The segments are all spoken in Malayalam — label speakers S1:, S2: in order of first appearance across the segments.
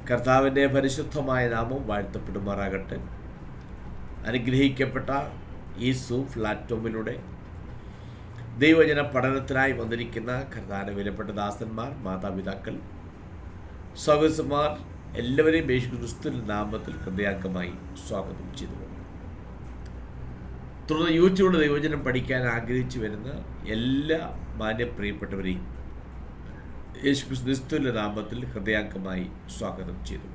S1: കർത്താവിൻ്റെ പരിശുദ്ധമായ നാമം വാഴ്ത്തപ്പെടുമാറാകട്ടെ. അനുഗ്രഹിക്കപ്പെട്ട ഈ സൂം പ്ലാറ്റ്ഫോമിലൂടെ ദൈവജന പഠനത്തിനായി വന്നിരിക്കുന്ന കർത്താവിൻ്റെ വിലപ്പെട്ട ദാസന്മാർ, മാതാപിതാക്കൾ, സഹോദരന്മാർ എല്ലാവരെയും യേശു ക്രിസ്തുവിന്റെ നാമത്തിൽ ഹൃദയാംഗമായി സ്വാഗതം ചെയ്തു. തുടർന്ന് യൂട്യൂബിൽ ദൈവജനം പഠിക്കാൻ ആഗ്രഹിച്ചു വരുന്ന എല്ലാ പ്രിയപ്പെട്ടവരെയും യേശു ക്രിസ്തുവിന്റെ നാമത്തിൽ ഹൃദയാംഗമായി സ്വാഗതം ചെയ്തു.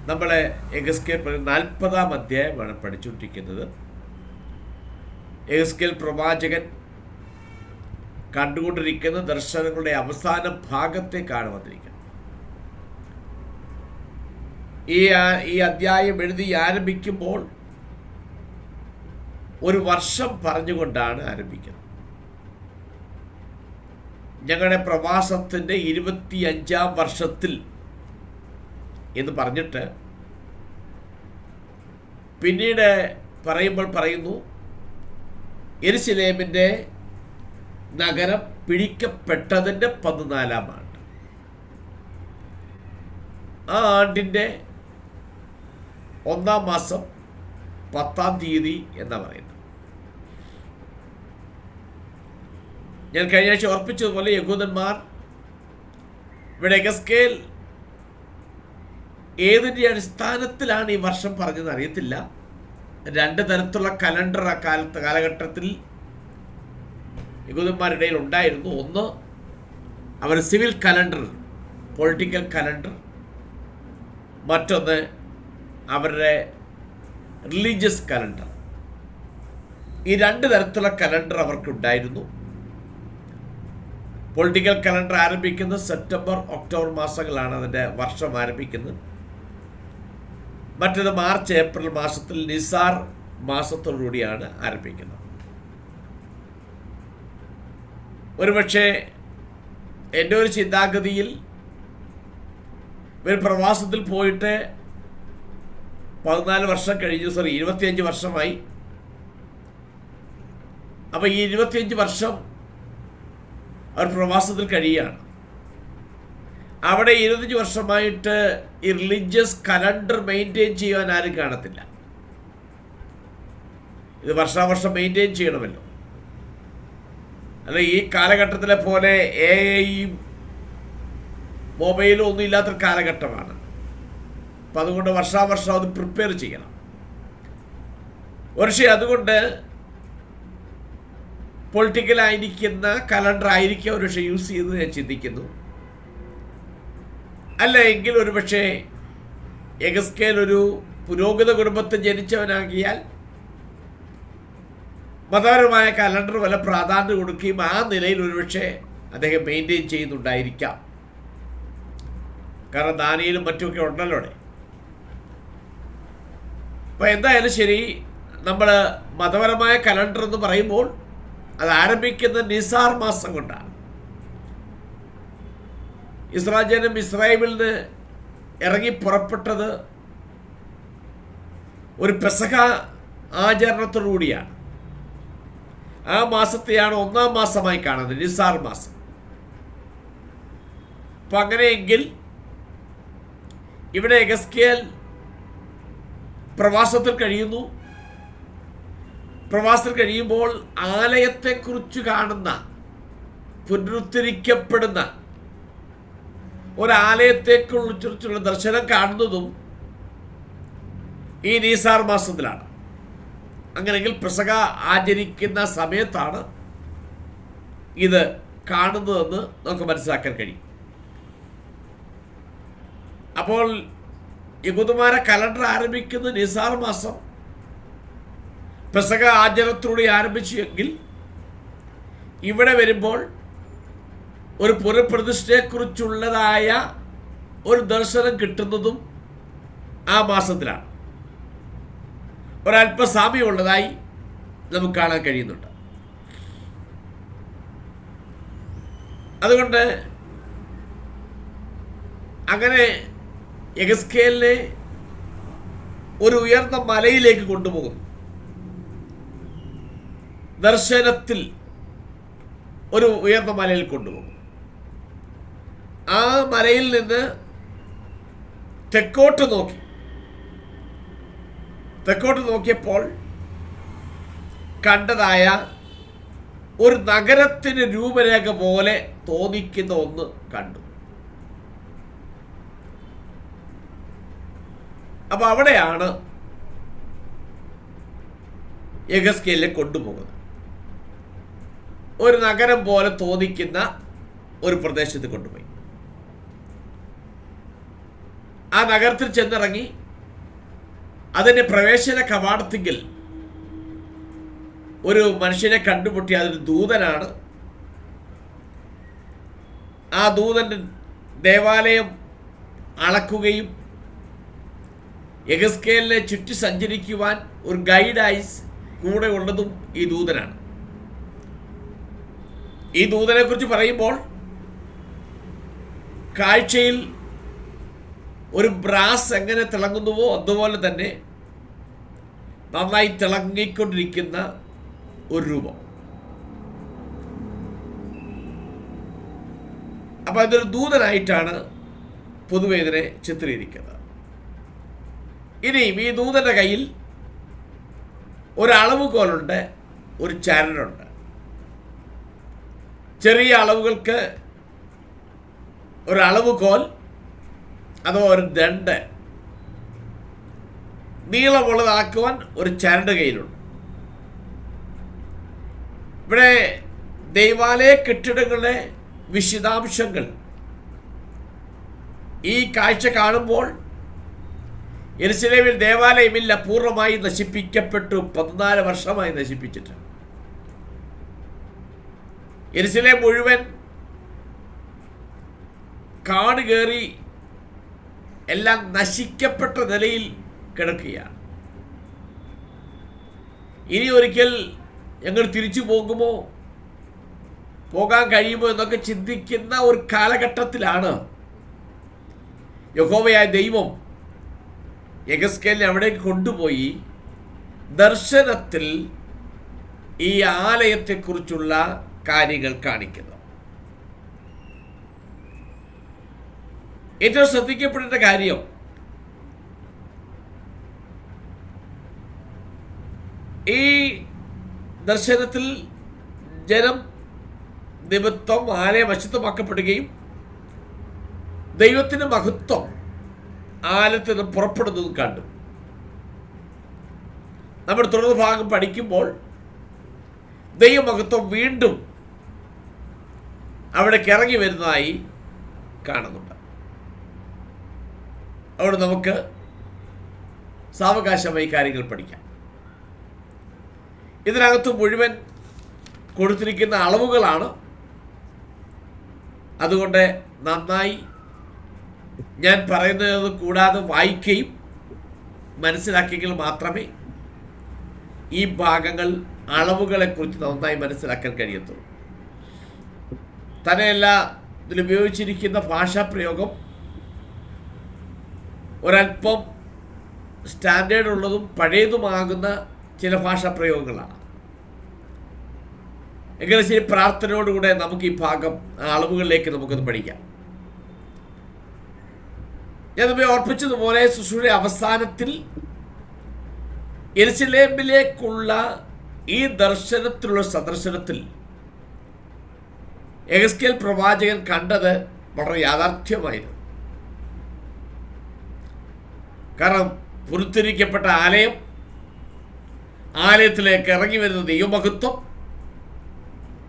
S1: നമ്മളെ എഗസ്കേൽ 40-ാം അധ്യായമാണ് പഠിച്ചുകൊണ്ടിരിക്കുന്നത്. എഗസ്കേൽ പ്രവാചകൻ കണ്ടുകൊണ്ടിരിക്കുന്ന ദർശനങ്ങളുടെ അവസാന ഭാഗത്തേക്കാണ് വന്നിരിക്കുന്നത്. ഈ അധ്യായം എഴുതി ആരംഭിക്കുമ്പോൾ ഒരു വർഷം പറഞ്ഞുകൊണ്ടാണ് ആരംഭിക്കുന്നത്. ഞങ്ങളുടെ പ്രവാസത്തിൻ്റെ 25-ാം വർഷത്തിൽ എന്ന് പറഞ്ഞിട്ട് പിന്നീട് പറയുന്നു യെരുശലേമിൻ്റെ നഗരം പിടിക്കപ്പെട്ടതിൻ്റെ 14-ാം ആണ്ട്. ആ ആണ്ടിൻ്റെ 1-ാം മാസം 10-ാം തീയതി എന്നാ പറയുന്നത്. ഞാൻ കഴിഞ്ഞ ആഴ്ച ഓർപ്പിച്ചതുപോലെ യഹൂദന്മാർ ഇവിടെ എഗസ്കേൽ ഏതിൻ്റെ അടിസ്ഥാനത്തിലാണ് ഈ വർഷം പറഞ്ഞതെന്ന് അറിയത്തില്ല. 2 തരത്തിലുള്ള കലണ്ടർ ആ കാലഘട്ടത്തിൽ യഹൂദന്മാരുടെ ഇടയിൽ ഉണ്ടായിരുന്നു. ഒന്ന് അവർ സിവിൽ കലണ്ടർ, പൊളിറ്റിക്കൽ കലണ്ടർ. മറ്റൊന്ന് അവരുടെ റിലീജിയസ് കലണ്ടർ. ഈ 2 തരത്തിലുള്ള കലണ്ടർ അവർക്കുണ്ടായിരുന്നു. പൊളിറ്റിക്കൽ കലണ്ടർ ആരംഭിക്കുന്നത് സെപ്റ്റംബർ, ഒക്ടോബർ മാസങ്ങളാണ് അതിൻ്റെ വർഷം ആരംഭിക്കുന്നത്. മറ്റേത് മാർച്ച്, ഏപ്രിൽ മാസത്തിൽ നിസാർ മാസത്തോടുകൂടിയാണ് ആരംഭിക്കുന്നത്. ഒരുപക്ഷെ എൻ്റെ ഒരു ചിന്താഗതിയിൽ ഒരു പ്രവാസത്തിൽ പോയിട്ട് 14 വർഷം കഴിഞ്ഞു, 25 വർഷമായി. അപ്പോൾ ഈ 25 വർഷം അവർ പ്രവാസത്തിൽ കഴിയുകയാണ്. അവിടെ 25 വർഷമായിട്ട് ഈ റിലീജിയസ് കലണ്ടർ മെയിൻറ്റെയിൻ ചെയ്യുവാൻ ആരും കാണത്തില്ല. ഇത് വർഷാവർഷം മെയിൻറ്റെയിൻ ചെയ്യണമല്ലോ. അല്ല, ഈ കാലഘട്ടത്തിലെ പോലെ AI മൊബൈലും ഒന്നും ഇല്ലാത്തൊരു കാലഘട്ടമാണ്. അപ്പം അതുകൊണ്ട് വർഷാവർഷം അത് പ്രിപ്പയർ ചെയ്യണം. പക്ഷേ അതുകൊണ്ട് പൊളിറ്റിക്കലായിരിക്കുന്ന കലണ്ടർ ആയിരിക്കും ഒരു പക്ഷേ യൂസ് ചെയ്ത് ഞാൻ ചിന്തിക്കുന്നു. അല്ല എങ്കിൽ ഒരുപക്ഷെ എഗസ്കേൽ ഒരു പുരോഗത കുടുംബത്തിൽ ജനിച്ചവനാകിയാൽ മതപരമായ കലണ്ടർ വല്ല പ്രാധാന്യം കൊടുക്കുകയും ആ നിലയിൽ ഒരുപക്ഷെ അദ്ദേഹം മെയിൻറ്റെയിൻ ചെയ്യുന്നുണ്ടായിരിക്കാം. കാരണം ദാനിയേലും മറ്റുമൊക്കെ ഉണ്ടല്ലോ അവിടെ. അപ്പം എന്തായാലും ശരി, നമ്മൾ മതപരമായ കലണ്ടർ എന്ന് പറയുമ്പോൾ അത് ആരംഭിക്കുന്നത് നിസാർ മാസം കൊണ്ടാണ്. ഇസ്രായേൽ ജനം ഇസ്രായേലിൽ നിന്ന് ഇറങ്ങി പുറപ്പെട്ടത് ഒരു പെസഹ ആചരണത്തോടുകൂടിയാണ്. ആ മാസത്തെയാണ് 1-ാം മാസമായി കാണുന്നത്, നിസാർ മാസം. അപ്പം അങ്ങനെയെങ്കിൽ ഇവിടെ എഗസ്കേൽ പ്രവാസത്തിൽ കഴിയുന്നു. പ്രവാസത്തിൽ കഴിയുമ്പോൾ ആലയത്തെക്കുറിച്ച് കാണുന്ന, പുനരുദ്ധരിക്കപ്പെടുന്ന ഒരാലയത്തെക്കുറിച്ചുള്ള ദർശനം കാണുന്നതും ഈ നിസാർ മാസത്തിലാണ്. അങ്ങനെയെങ്കിൽ പെസഹ ആചരിക്കുന്ന സമയത്താണ് ഇത് കാണുന്നതെന്ന് നമുക്ക് മനസ്സിലാക്കാൻ കഴിയും. അപ്പോൾ യഹൂദന്മാരെ കലണ്ടർ ആരംഭിക്കുന്ന നിസാർ മാസം പെസഹ ആചരണത്തോടെ ആരംഭിച്ചു എങ്കിൽ ഇവിടെ വരുമ്പോൾ ഒരു പുനഃപ്രതിഷ്ഠയെക്കുറിച്ചുള്ളതായ ഒരു ദർശനം കിട്ടുന്നതും ആ മാസത്തിലാണ്. ഒരല്പ സാമ്യമുള്ളതായി നമുക്ക് കാണാൻ കഴിയുന്നുണ്ട്. അതുകൊണ്ട് അങ്ങനെ എഗസ്കേലിനെ ഒരു ഉയർന്ന മലയിലേക്ക് കൊണ്ടുപോകുന്നു. ദർശനത്തിൽ ഒരു ഉയർന്ന മലയിൽ കൊണ്ടുപോകും. ആ മലയിൽ നിന്ന് തെക്കോട്ട് നോക്കി. തെക്കോട്ട് നോക്കിയപ്പോൾ കണ്ടതായ ഒരു നഗരത്തിന് രൂപരേഖ പോലെ തോന്നിക്കുന്ന ഒന്ന് കണ്ടു. അപ്പൊ അവിടെയാണ് യെഹെസ്കേലിനെ കൊണ്ടുപോകുന്നത്. ഒരു നഗരം പോലെ തോന്നിക്കുന്ന ഒരു പ്രദേശത്ത് കൊണ്ടുപോയി. ആ നഗരത്തിൽ ചെന്നിറങ്ങി അതിൻ്റെ പ്രവേശന കവാടത്തിങ്കിൽ ഒരു മനുഷ്യനെ കണ്ടുമുട്ടി. അതൊരു ദൂതനാണ്. ആ ദൂതൻ ദേവാലയം അളക്കുകയും യെഹെസ്കേലിനെ ചുറ്റി സഞ്ചരിക്കുവാൻ ഒരു ഗൈഡായി കൂടെ ഉള്ളതും ഈ ദൂതനാണ്. ഈ ദൂതനെ കുറിച്ച് പറയുമ്പോൾ കാഴ്ചയിൽ ഒരു ബ്രാസ് എങ്ങനെ തിളങ്ങുന്നുവോ അതുപോലെ തന്നെ നന്നായി തിളങ്ങിക്കൊണ്ടിരിക്കുന്ന ഒരു രൂപം. അപ്പൊ അതൊരു ദൂതനായിട്ടാണ് പൊതുവെ ഇതിനെ ചിത്രീകരിക്കുന്നത്. ഇനിയും ഈ ദൂതന്റെ കയ്യിൽ ഒരളവുകോലുണ്ട്, ഒരു ചരടുണ്ട്. ചെറിയ അളവുകൾക്ക് ഒരളവുകോൽ അഥവാ ഒരു ദണ്ട്, നീളമുള്ളതാക്കുവാൻ ഒരു ചരട് കയ്യിലുണ്ട്. ഇവിടെ ദൈവാലയ കെട്ടിടങ്ങളുടെ വിശദാംശങ്ങൾ ഈ കാഴ്ച കാണുമ്പോൾ യെരുശലേമിൽ ദേവാലയമില്ല, പൂർണ്ണമായി നശിപ്പിക്കപ്പെട്ടു. 14 വർഷമായി നശിപ്പിച്ചിട്ട് യെരുശലേം മുഴുവൻ കാട് കയറി എല്ലാം നശിക്കപ്പെട്ട നിലയിൽ കിടക്കുകയാണ്. ഇനി ഒരിക്കൽ ഞങ്ങൾ തിരിച്ചു പോകുമോ, പോകാൻ കഴിയുമോ എന്നൊക്കെ ചിന്തിക്കുന്ന ഒരു കാലഘട്ടത്തിലാണ് യഹോവയായ ദൈവം യെഹെസ്കേലിനെ അവിടേക്ക് കൊണ്ടുപോയി ദർശനത്തിൽ ഈ ആലയത്തെക്കുറിച്ചുള്ള കാര്യങ്ങൾ കാണിക്കുന്നത്. ഏറ്റവും ശ്രദ്ധിക്കപ്പെടേണ്ട കാര്യം ഈ ദർശനത്തിൽ ജനം നിമിത്തം ആലയം അശുദ്ധമാക്കപ്പെടുകയും ദൈവത്തിൻ്റെ മഹത്വം ആലയത്തിൽ നിന്ന് പുറപ്പെടുന്നതും കണ്ടു. നമ്മൾ തുടർന്ന ഭാഗം പഠിക്കുമ്പോൾ ദൈവമഹത്വം വീണ്ടും അവിടേക്ക് ഇറങ്ങി വരുന്നതായി കാണുന്നുണ്ട്. അവിടെ നമുക്ക് സാവകാശമായി കാര്യങ്ങൾ പഠിക്കാം. ഇതിനകത്ത് മുഴുവൻ കൊടുത്തിരിക്കുന്ന അളവുകളാണ്. അതുകൊണ്ട് നന്നായി ഞാൻ പറയുന്നത് കൂടാതെ വായിക്കുകയും മനസ്സിലാക്കിയെങ്കിൽ മാത്രമേ ഈ ഭാഗങ്ങൾ അളവുകളെക്കുറിച്ച് നന്നായി മനസ്സിലാക്കാൻ കഴിയത്തുള്ളൂ. തന്നെയല്ല, ഇതിലുപയോഗിച്ചിരിക്കുന്ന ഭാഷാപ്രയോഗം ഒരല്പം സ്റ്റാൻഡേർഡ് ഉള്ളതും പഴയതുമാകുന്ന ചില ഭാഷാപ്രയോഗങ്ങളാണ്. എങ്കിലും ശരി, പ്രാർത്ഥനയോടുകൂടെ നമുക്ക് ഈ ഭാഗം അളവുകളിലേക്ക് നമുക്കൊന്ന് പഠിക്കാം. ഞാൻ നമ്മെ ഓർപ്പിച്ചതുപോലെ ശുശ്രൂഷയുടെ അവസാനത്തിൽ യെരുശലേമിലേക്കുള്ള ഈ ദർശനത്തിലുള്ള സന്ദർശനത്തിൽ യെഹെസ്കേൽ പ്രവാചകൻ കണ്ടത് വളരെ യാഥാർത്ഥ്യമായിരുന്നു. കാരണം പുറത്തിരിക്കപ്പെട്ട ആലയത്തിലേക്ക് ഇറങ്ങി വരുന്ന ദൈവമഹത്വം,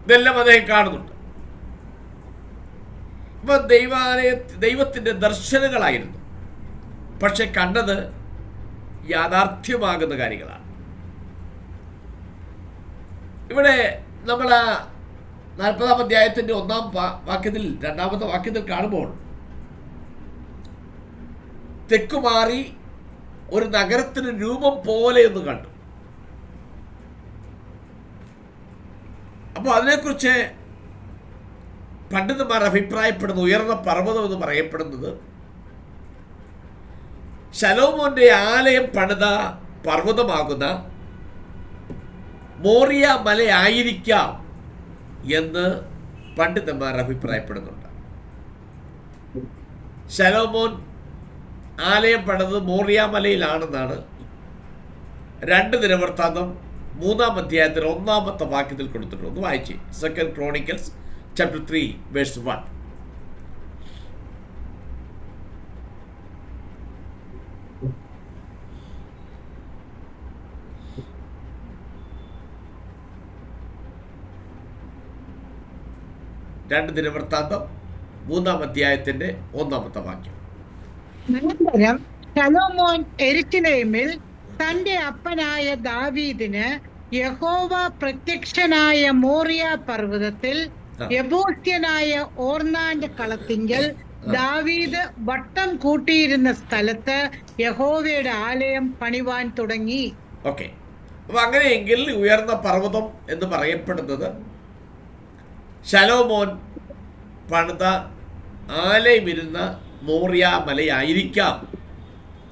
S1: ഇതെല്ലാം അദ്ദേഹം കാണുന്നുണ്ട്. ഇപ്പൊ ദൈവത്തിൻ്റെ ദർശനങ്ങളായിരുന്നു, പക്ഷെ കണ്ടത് യാഥാർത്ഥ്യമാകുന്ന കാര്യങ്ങളാണ്. ഇവിടെ നമ്മൾ 40-ാം അധ്യായത്തിൻ്റെ 1-ാം വാക്യത്തിൽ 2-ാമത്തെ വാക്യത്തിൽ കാണുമ്പോൾ തെക്കുമാറി ഒരു നഗരത്തിന് രൂപം പോലെ എന്ന് കണ്ടു. അപ്പോൾ അതിനെക്കുറിച്ച് പണ്ഡിതന്മാർ അഭിപ്രായപ്പെടുന്ന ഉയർന്ന പർവ്വതം എന്ന് പറയപ്പെടുന്നത് ശലോമോന്റെ ആലയം പണിത പർവ്വതമാകുന്ന മോറിയ മലയായിരിക്കാം എന്ന് പണ്ഡിതന്മാർ അഭിപ്രായപ്പെടുന്നുണ്ട്. ശലോമോൻ ആലയം പണിത് മോറിയാമലയിലാണെന്നാണ് 2 ദിനവൃത്താന്തം 3-ാം അധ്യായത്തിൽ 1-ാമത്തെ വാക്യത്തിൽ കൊടുത്തിട്ടുണ്ട്. ഒന്ന് വായിച്ചേ. 2 Chronicles chapter 3 verse 1. രണ്ട് ദിനവൃത്താന്തം 3-ാം അധ്യായത്തിന്റെ 1-ാമത്തെ വാക്യം.
S2: അനന്തരം ശലോമോൻ യെരൂശലേമിൽ തന്റെ അപ്പനായ ദാവീദിന് യഹോവ പ്രത്യക്ഷനായ മോറിയ പർവ്വതത്തിൽ യെബൂസ്യനായ ഓർന്നാന്റെ കളത്തിങ്കൽ ദാവീദ് വട്ടം കൂട്ടിയിരുന്ന സ്ഥലത്ത് യഹോവയുടെ ആലയം പണിവാൻ തുടങ്ങി.
S1: ഓക്കെ, അപ്പൊ അങ്ങനെയെങ്കിൽ ഉയർന്ന പർവ്വതം എന്ന് പറയപ്പെടുന്നത് ശലോമോൻ പണിത ആലയമിരുന്ന മോറിയ മലയായിരിക്കാം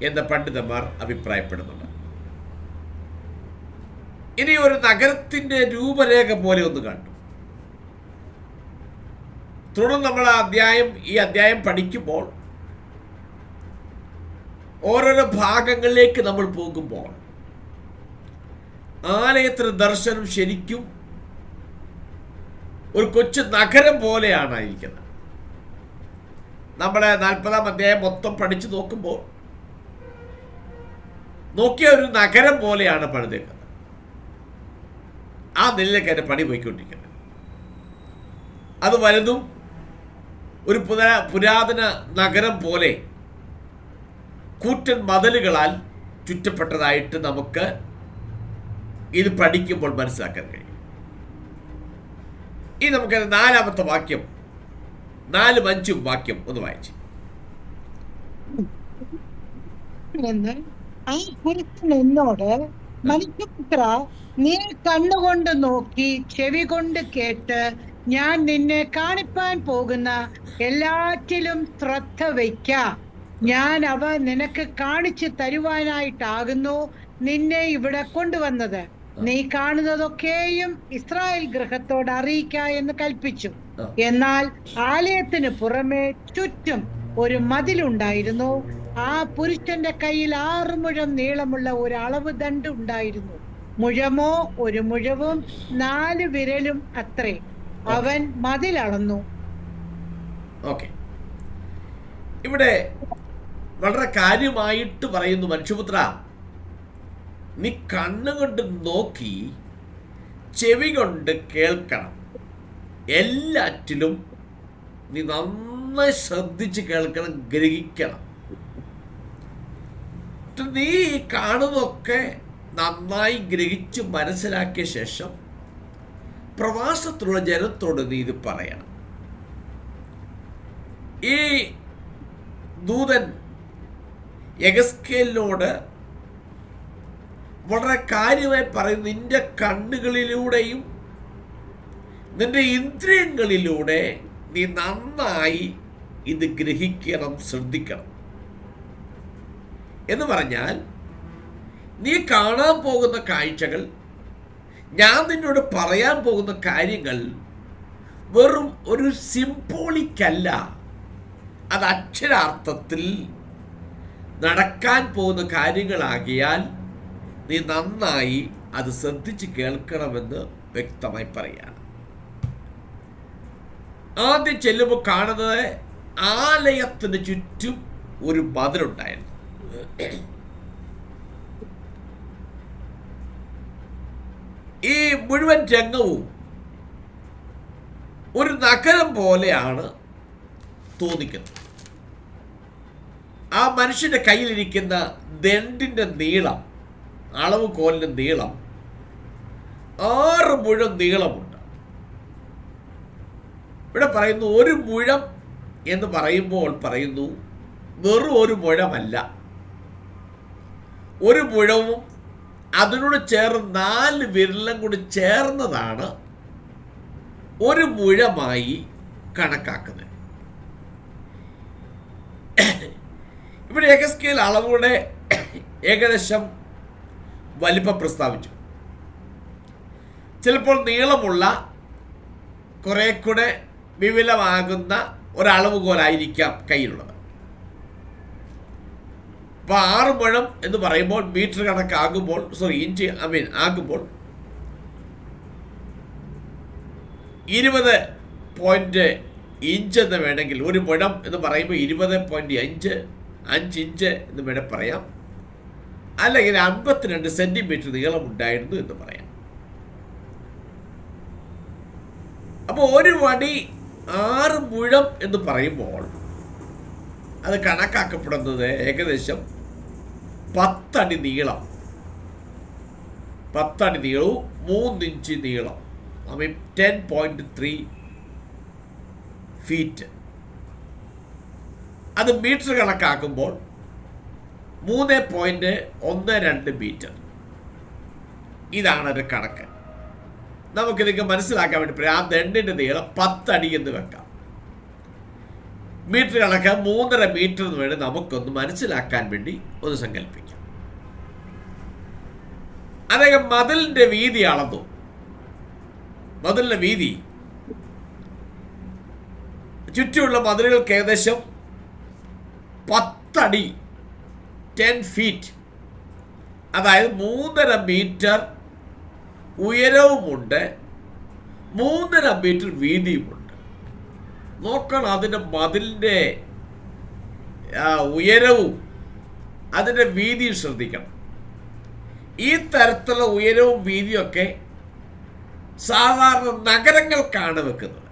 S1: എന്ന് പണ്ഡിതന്മാർ അഭിപ്രായപ്പെടുന്നുണ്ട്. ഇനി ഒരു നഗരത്തിന്റെ രൂപരേഖ പോലെ ഒന്ന് കണ്ടു. തുടർന്ന് നമ്മൾ ഈ അധ്യായം പഠിക്കുമ്പോൾ ഓരോരോ ഭാഗങ്ങളിലേക്ക് നമ്മൾ പോകുമ്പോൾ ആലയത്തിന് ദർശനം ശരിക്കും ഒരു കൊച്ചു നഗരം പോലെയാണ് ഇരിക്കുന്നത്. നമ്മുടെ 40-ാം അധ്യായം മൊത്തം പഠിച്ചു നോക്കുമ്പോൾ നോക്കിയ ഒരു നഗരം പോലെയാണ് പണിതേക്കുന്നത്. ആ നിലയിലേക്ക് അതിൻ്റെ പണി പോയിക്കൊണ്ടിരിക്കുന്നത്. അത് വലുതും ഒരു പുരാതന നഗരം പോലെ കൂറ്റൻ മതിലുകളാൽ ചുറ്റപ്പെട്ടതായിട്ട് നമുക്ക് ഇത് പഠിക്കുമ്പോൾ മനസ്സിലാക്കാൻ കഴിയും. ഇനി നമുക്കത് 4-ാമത്തെ വാക്യം 4-ഉം 5-ഉം വാക്യം ഒന്ന് വായിച്ചു.
S2: ആ പുരുഷൻ എന്നോട്, മനുഷ്യപുത്ര, നീ കണ്ണുകൊണ്ട് നോക്കി ചെവി കൊണ്ട് കേട്ട് ഞാൻ നിന്നെ കാണിപ്പാൻ പോകുന്ന എല്ലാറ്റിലും ശ്രദ്ധ വയ്ക്ക. ഞാൻ അവ നിനക്ക് കാണിച്ചു തരുവാനായിട്ടാകുന്നു നിന്നെ ഇവിടെ കൊണ്ടുവന്നത്. നീ കാണുന്നതൊക്കെയും ഇസ്രായേൽ ഗൃഹത്തോട് അറിയിക്ക എന്ന് കൽപ്പിച്ചു. എന്നാൽ ആലയത്തിന് പുറമെ ചുറ്റും ഒരു മതിലുണ്ടായിരുന്നു. ആ പുരുഷന്റെ കയ്യിൽ 6 മുഴം നീളമുള്ള ഒരു അളവ് ദണ്ഡ് ഉണ്ടായിരുന്നു. മുഴമോ ഒരു മുഴവും 4 വിരലും അത്രേ. അവൻ മതിലളന്നു.
S1: ഓക്കെ, ഇവിടെ വളരെ കാര്യമായിട്ട് പറയുന്നു, മനുഷ്യപുത്ര, നീ കണ്ണുകൊണ്ട് നോക്കി ചെവി കൊണ്ട് കേൾക്കണം. എല്ലാറ്റിലും നീ നന്നായി ശ്രദ്ധിച്ച് കേൾക്കണം, ഗ്രഹിക്കണം. നീ കാണുന്നതൊക്കെ നന്നായി ഗ്രഹിച്ച് മനസ്സിലാക്കിയ ശേഷം പ്രവാസത്തിലുള്ള ജനത്തോട് നീ ഇത് പറയണം. ഈ ദൂതൻ യെഹെസ്കേലിനോട് വളരെ കാര്യമായി പറയും, നിന്റെ കണ്ണുകളിലൂടെയും നിന്റെ ഇന്ദ്രിയങ്ങളിലൂടെ നീ നന്നായി ഇത് ഗ്രഹിക്കണം, ശ്രദ്ധിക്കണം. എന്ന് പറഞ്ഞാൽ നീ കാണാൻ പോകുന്ന കാഴ്ചകൾ, ഞാൻ നിന്നോട് പറയാൻ പോകുന്ന കാര്യങ്ങൾ വെറും ഒരു സിംബോളിക്കല്ല, അത് അക്ഷരാർത്ഥത്തിൽ നടക്കാൻ പോകുന്ന കാര്യങ്ങളാകിയാൽ നീ നന്നായി അത് ശ്രദ്ധിച്ച് കേൾക്കണമെന്ന് വ്യക്തമായി പറയാണ്. ആദ്യം ചെല്ലുമ്പോൾ കാണുന്നത് ആലയത്തിന് ചുറ്റും ഒരു മതിലുണ്ടായിരുന്നു. ഈ മുഴുവൻ രംഗവും ഒരു നഗരം പോലെയാണ് തോന്നിക്കുന്നത്. ആ മനുഷ്യന്റെ കയ്യിലിരിക്കുന്ന ദണ്ഡിന്റെ നീളം, അളവ് കോലിന്റെ നീളം 6 മുഴം നീളമുണ്ട്. ഇവിടെ പറയുന്നു, ഒരു മുഴം എന്ന് പറയുമ്പോൾ പറയുന്നു വെറും ഒരു മുഴമല്ല, ഒരു മുഴവും അതിനോട് ചേർന്ന് 4 വിരലും കൂടി ചേർന്നതാണ് ഒരു മുഴമായി കണക്കാക്കുന്നത്. ഇവിടെ യെഹെസ്കേൽ അളവുകളുടെ ഏകദേശം വലിപ്പം പ്രസ്താവിച്ചു. ചിലപ്പോൾ നീളമുള്ള കുറെ കൂടെ വിപുലമാകുന്ന ഒരളവുകോലായിരിക്കാം കയ്യിലുള്ളത്. അപ്പോൾ 6 മുഴം എന്ന് പറയുമ്പോൾ മീറ്റർ കണക്കാകുമ്പോൾ ഇഞ്ച് ആകുമ്പോൾ 20 ഇഞ്ച് എന്ന് വേണമെങ്കിൽ, ഒരു മുഴം എന്ന് പറയുമ്പോൾ 20.5 ഇഞ്ച് എന്ന് വേണേൽ പറയാം, അല്ലെങ്കിൽ 52 സെൻറ്റിമീറ്റർ നീളമുണ്ടായിരുന്നു എന്ന് പറയാം. അപ്പോൾ ഒരു വടി 6 മുഴം എന്ന് പറയുമ്പോൾ അത് കണക്കാക്കപ്പെടുന്നത് ഏകദേശം 10 അടി നീളം, 10 അടി നീളവും 3 ഇഞ്ച് നീളം, 10.3 ഫീറ്റ്. അത് മീറ്റർ കണക്കാക്കുമ്പോൾ 3.12 മീറ്റർ. ഇതാണ് ഒരു കണക്ക്. നമുക്കിതൊക്കെ മനസ്സിലാക്കാൻ വേണ്ടി പറയാം. ആ ദണ്ടിൻ്റെ നീളം 10 അടി എന്ന് വെക്കാം. മീറ്റർ കണക്ക് 3.5 മീറ്റർ എന്ന് വേണ്ടി നമുക്കൊന്ന് മനസ്സിലാക്കാൻ വേണ്ടി ഒന്ന് സങ്കല്പിക്കാം. അദ്ദേഹം മതിലിൻ്റെ വീതി അളന്നു. മതിലിൻ്റെ വീതി, ചുറ്റുമുള്ള മതിലുകൾക്ക് ഏകദേശം 10 അടി, 10 ഫീറ്റ്, അതായത് 3.5 മീറ്റർ ഉയരവുമുണ്ട്, 3.5 മീറ്റർ വീതിയുമുണ്ട്. നോക്കണം, അതിൻ്റെ മതിലിൻ്റെ ഉയരവും അതിൻ്റെ വീതിയും ശ്രദ്ധിക്കണം. ഈ തരത്തിലുള്ള ഉയരവും വീതിയൊക്കെ സാധാരണ നഗരങ്ങൾക്കാണ് വെക്കുന്നത്.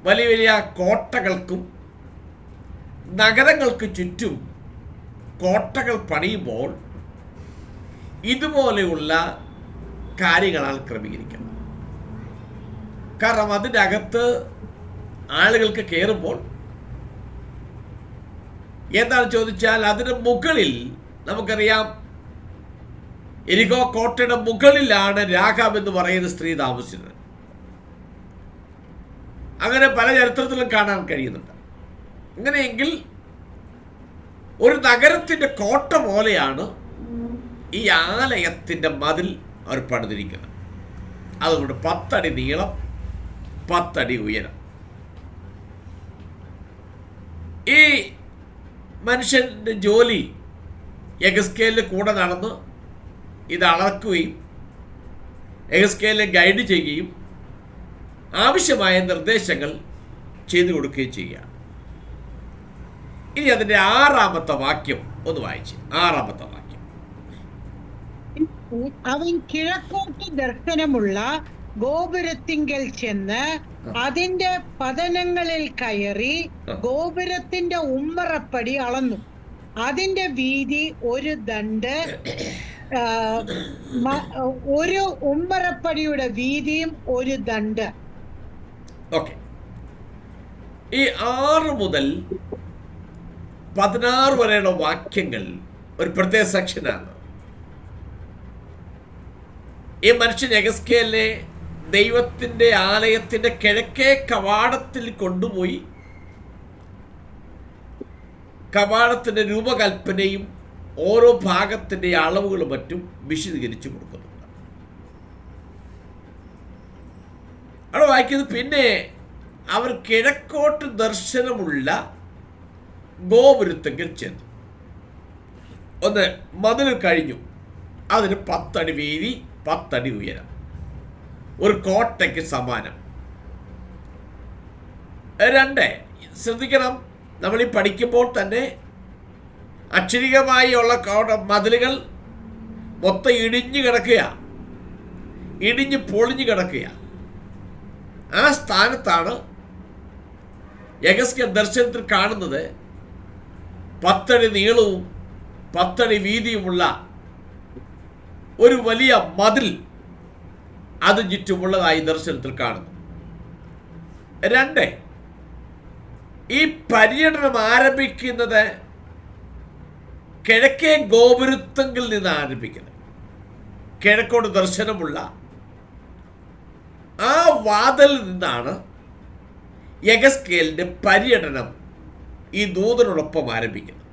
S1: വലിയ വലിയ കോട്ടകൾക്കും നഗരങ്ങൾക്ക് ചുറ്റും കോട്ടകൾ പണിയുമ്പോൾ ഇതുപോലെയുള്ള കാര്യങ്ങളാണ് ക്രമീകരിക്കുന്നത്. കാരണം അതിൻ്റെ അകത്ത് ആളുകൾക്ക് കയറുമ്പോൾ എന്താണ് ചോദിച്ചാൽ, അതിന് മുകളിൽ നമുക്കറിയാം, എരിഹോ കോട്ടയുടെ മുകളിലാണ് രാഹാബ് എന്ന് പറയുന്ന സ്ത്രീ താമസിച്ചത്. അങ്ങനെ പല ചരിത്രത്തിലും കാണാൻ കഴിയുന്നുണ്ട്. അങ്ങനെയെങ്കിൽ ഒരു നഗരത്തിൻ്റെ കോട്ട പോലെയാണ് ഈ ആലയത്തിൻ്റെ മതിൽ അവർ പണിതിരിക്കുന്നത്. അതുകൊണ്ട് 10 അടി നീളം, 10 അടി ഉയരം. ഈ മനുഷ്യൻ്റെ ജോലി യെഹെസ്കേലിൻ്റെ കൂടെ നടന്ന് ഇത് അളക്കുകയും യെഹെസ്കേലിനെ ഗൈഡ് ചെയ്യുകയും ആവശ്യമായ നിർദ്ദേശങ്ങൾ ചെയ്തു കൊടുക്കുകയും ചെയ്യുക. ഇനി അതിൻ്റെ 6-ാമത്തെ വാക്യം ഒന്ന് വായിച്ച്. 6-ാമത്തെ വാക്യം.
S2: അവൻ കിഴക്കോട്ട് ദർശനമുള്ള ഗോപുരത്തിങ്കൽ ചെന്ന് അതിന്റെ പതനങ്ങളിൽ കയറി ഗോപുരത്തിന്റെ ഉമ്മറപ്പടി അളന്നു. അതിന്റെ വീതി ഒരു ദണ്ട്, ഒരു ഉമ്മറപ്പടിയുടെ വീതിയും ഒരു ദണ്ട്.
S1: ഓക്കെ, ഈ 6 മുതൽ 16 വരെയുള്ള വാക്യങ്ങൾ ഒരു പ്രത്യേക സെക്ഷനാണ്. ഈ മനുഷ്യൻ യെഹെസ്കേലിനെ ദൈവത്തിൻ്റെ ആലയത്തിൻ്റെ കിഴക്കേ കവാടത്തിൽ കൊണ്ടുപോയി കവാടത്തിൻ്റെ രൂപകൽപ്പനയും ഓരോ ഭാഗത്തിൻ്റെ അളവുകളും മറ്റും വിശദീകരിച്ചു കൊടുക്കുന്നുണ്ട്. അവിടെ വായിക്കുന്നത്, പിന്നെ അവർ കിഴക്കോട്ട് ദർശനമുള്ള ഗോപുരത്തെങ്കിൽ ചെന്നു. ഒന്ന്, മതിൽ കഴിഞ്ഞു. അതിന് 10 അടി വീതി, 10 അടി ഉയരം, ഒരു കോട്ടയ്ക്ക് സമാനം. 2, ശ്രദ്ധിക്കണം, നമ്മൾ ഈ പഠിക്കുമ്പോൾ തന്നെ അക്ഷരികമായി ഉള്ള മതിലുകൾ മൊത്തം ഇടിഞ്ഞു കിടക്കുക, ഇടിഞ്ഞ് പൊളിഞ്ഞു കിടക്കുക. ആ സ്ഥാനത്താണ് യെഹെസ്കേൽ ദർശനത്തിൽ കാണുന്നത് 10 അടി നീളവും 10 അടി വീതിയുമുള്ള ഒരു വലിയ മതിൽ അത് ചുറ്റുമുള്ളതായി ദർശനത്തിൽ കാണുന്നു. 2, ഈ പര്യടനം ആരംഭിക്കുന്നത് കിഴക്കേ ഗോപുരത്തെങ്കിൽ നിന്ന് ആരംഭിക്കുന്നത്. കിഴക്കോട്ട് ദർശനമുള്ള ആ വാതിലിൽ നിന്നാണ് യെഹെസ്കേലിൻ്റെ പര്യടനം ഈ ദൂതനോടൊപ്പം ആരംഭിക്കുന്നത്.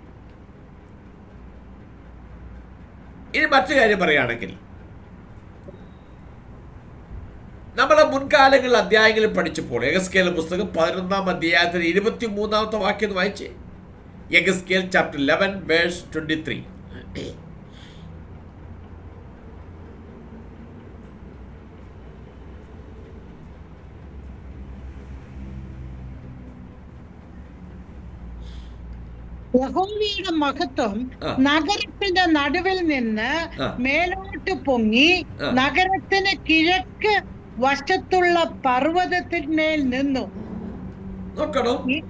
S1: ഇനി മറ്റു കാര്യം പറയുകയാണെങ്കിൽ, നമ്മുടെ മുൻകാലങ്ങളിൽ അധ്യായങ്ങളിൽ പഠിച്ചപ്പോൾ യെഹെസ്കേൽ പുസ്തകം 11-ാം അധ്യായത്തിൽ 23-ാമത്തെ വാക്യം വായിച്ചേ. യെഹെസ്കേൽ ചാപ്റ്റർ 11 വേഴ്സ് 23.
S2: യഹോവയുടെ മഹത്വം
S1: ആ.
S2: നഗരത്തിന്റെ നടുവിൽ നിന്ന്
S1: ആ.
S2: മേലോട്ട് പൊങ്ങി
S1: ആ.
S2: നഗരത്തിന് കിഴക്ക് വശത്തുള്ള പർവ്വതത്തിന്മേൽ നിന്നു.
S1: നോക്കണം,
S2: ഈ-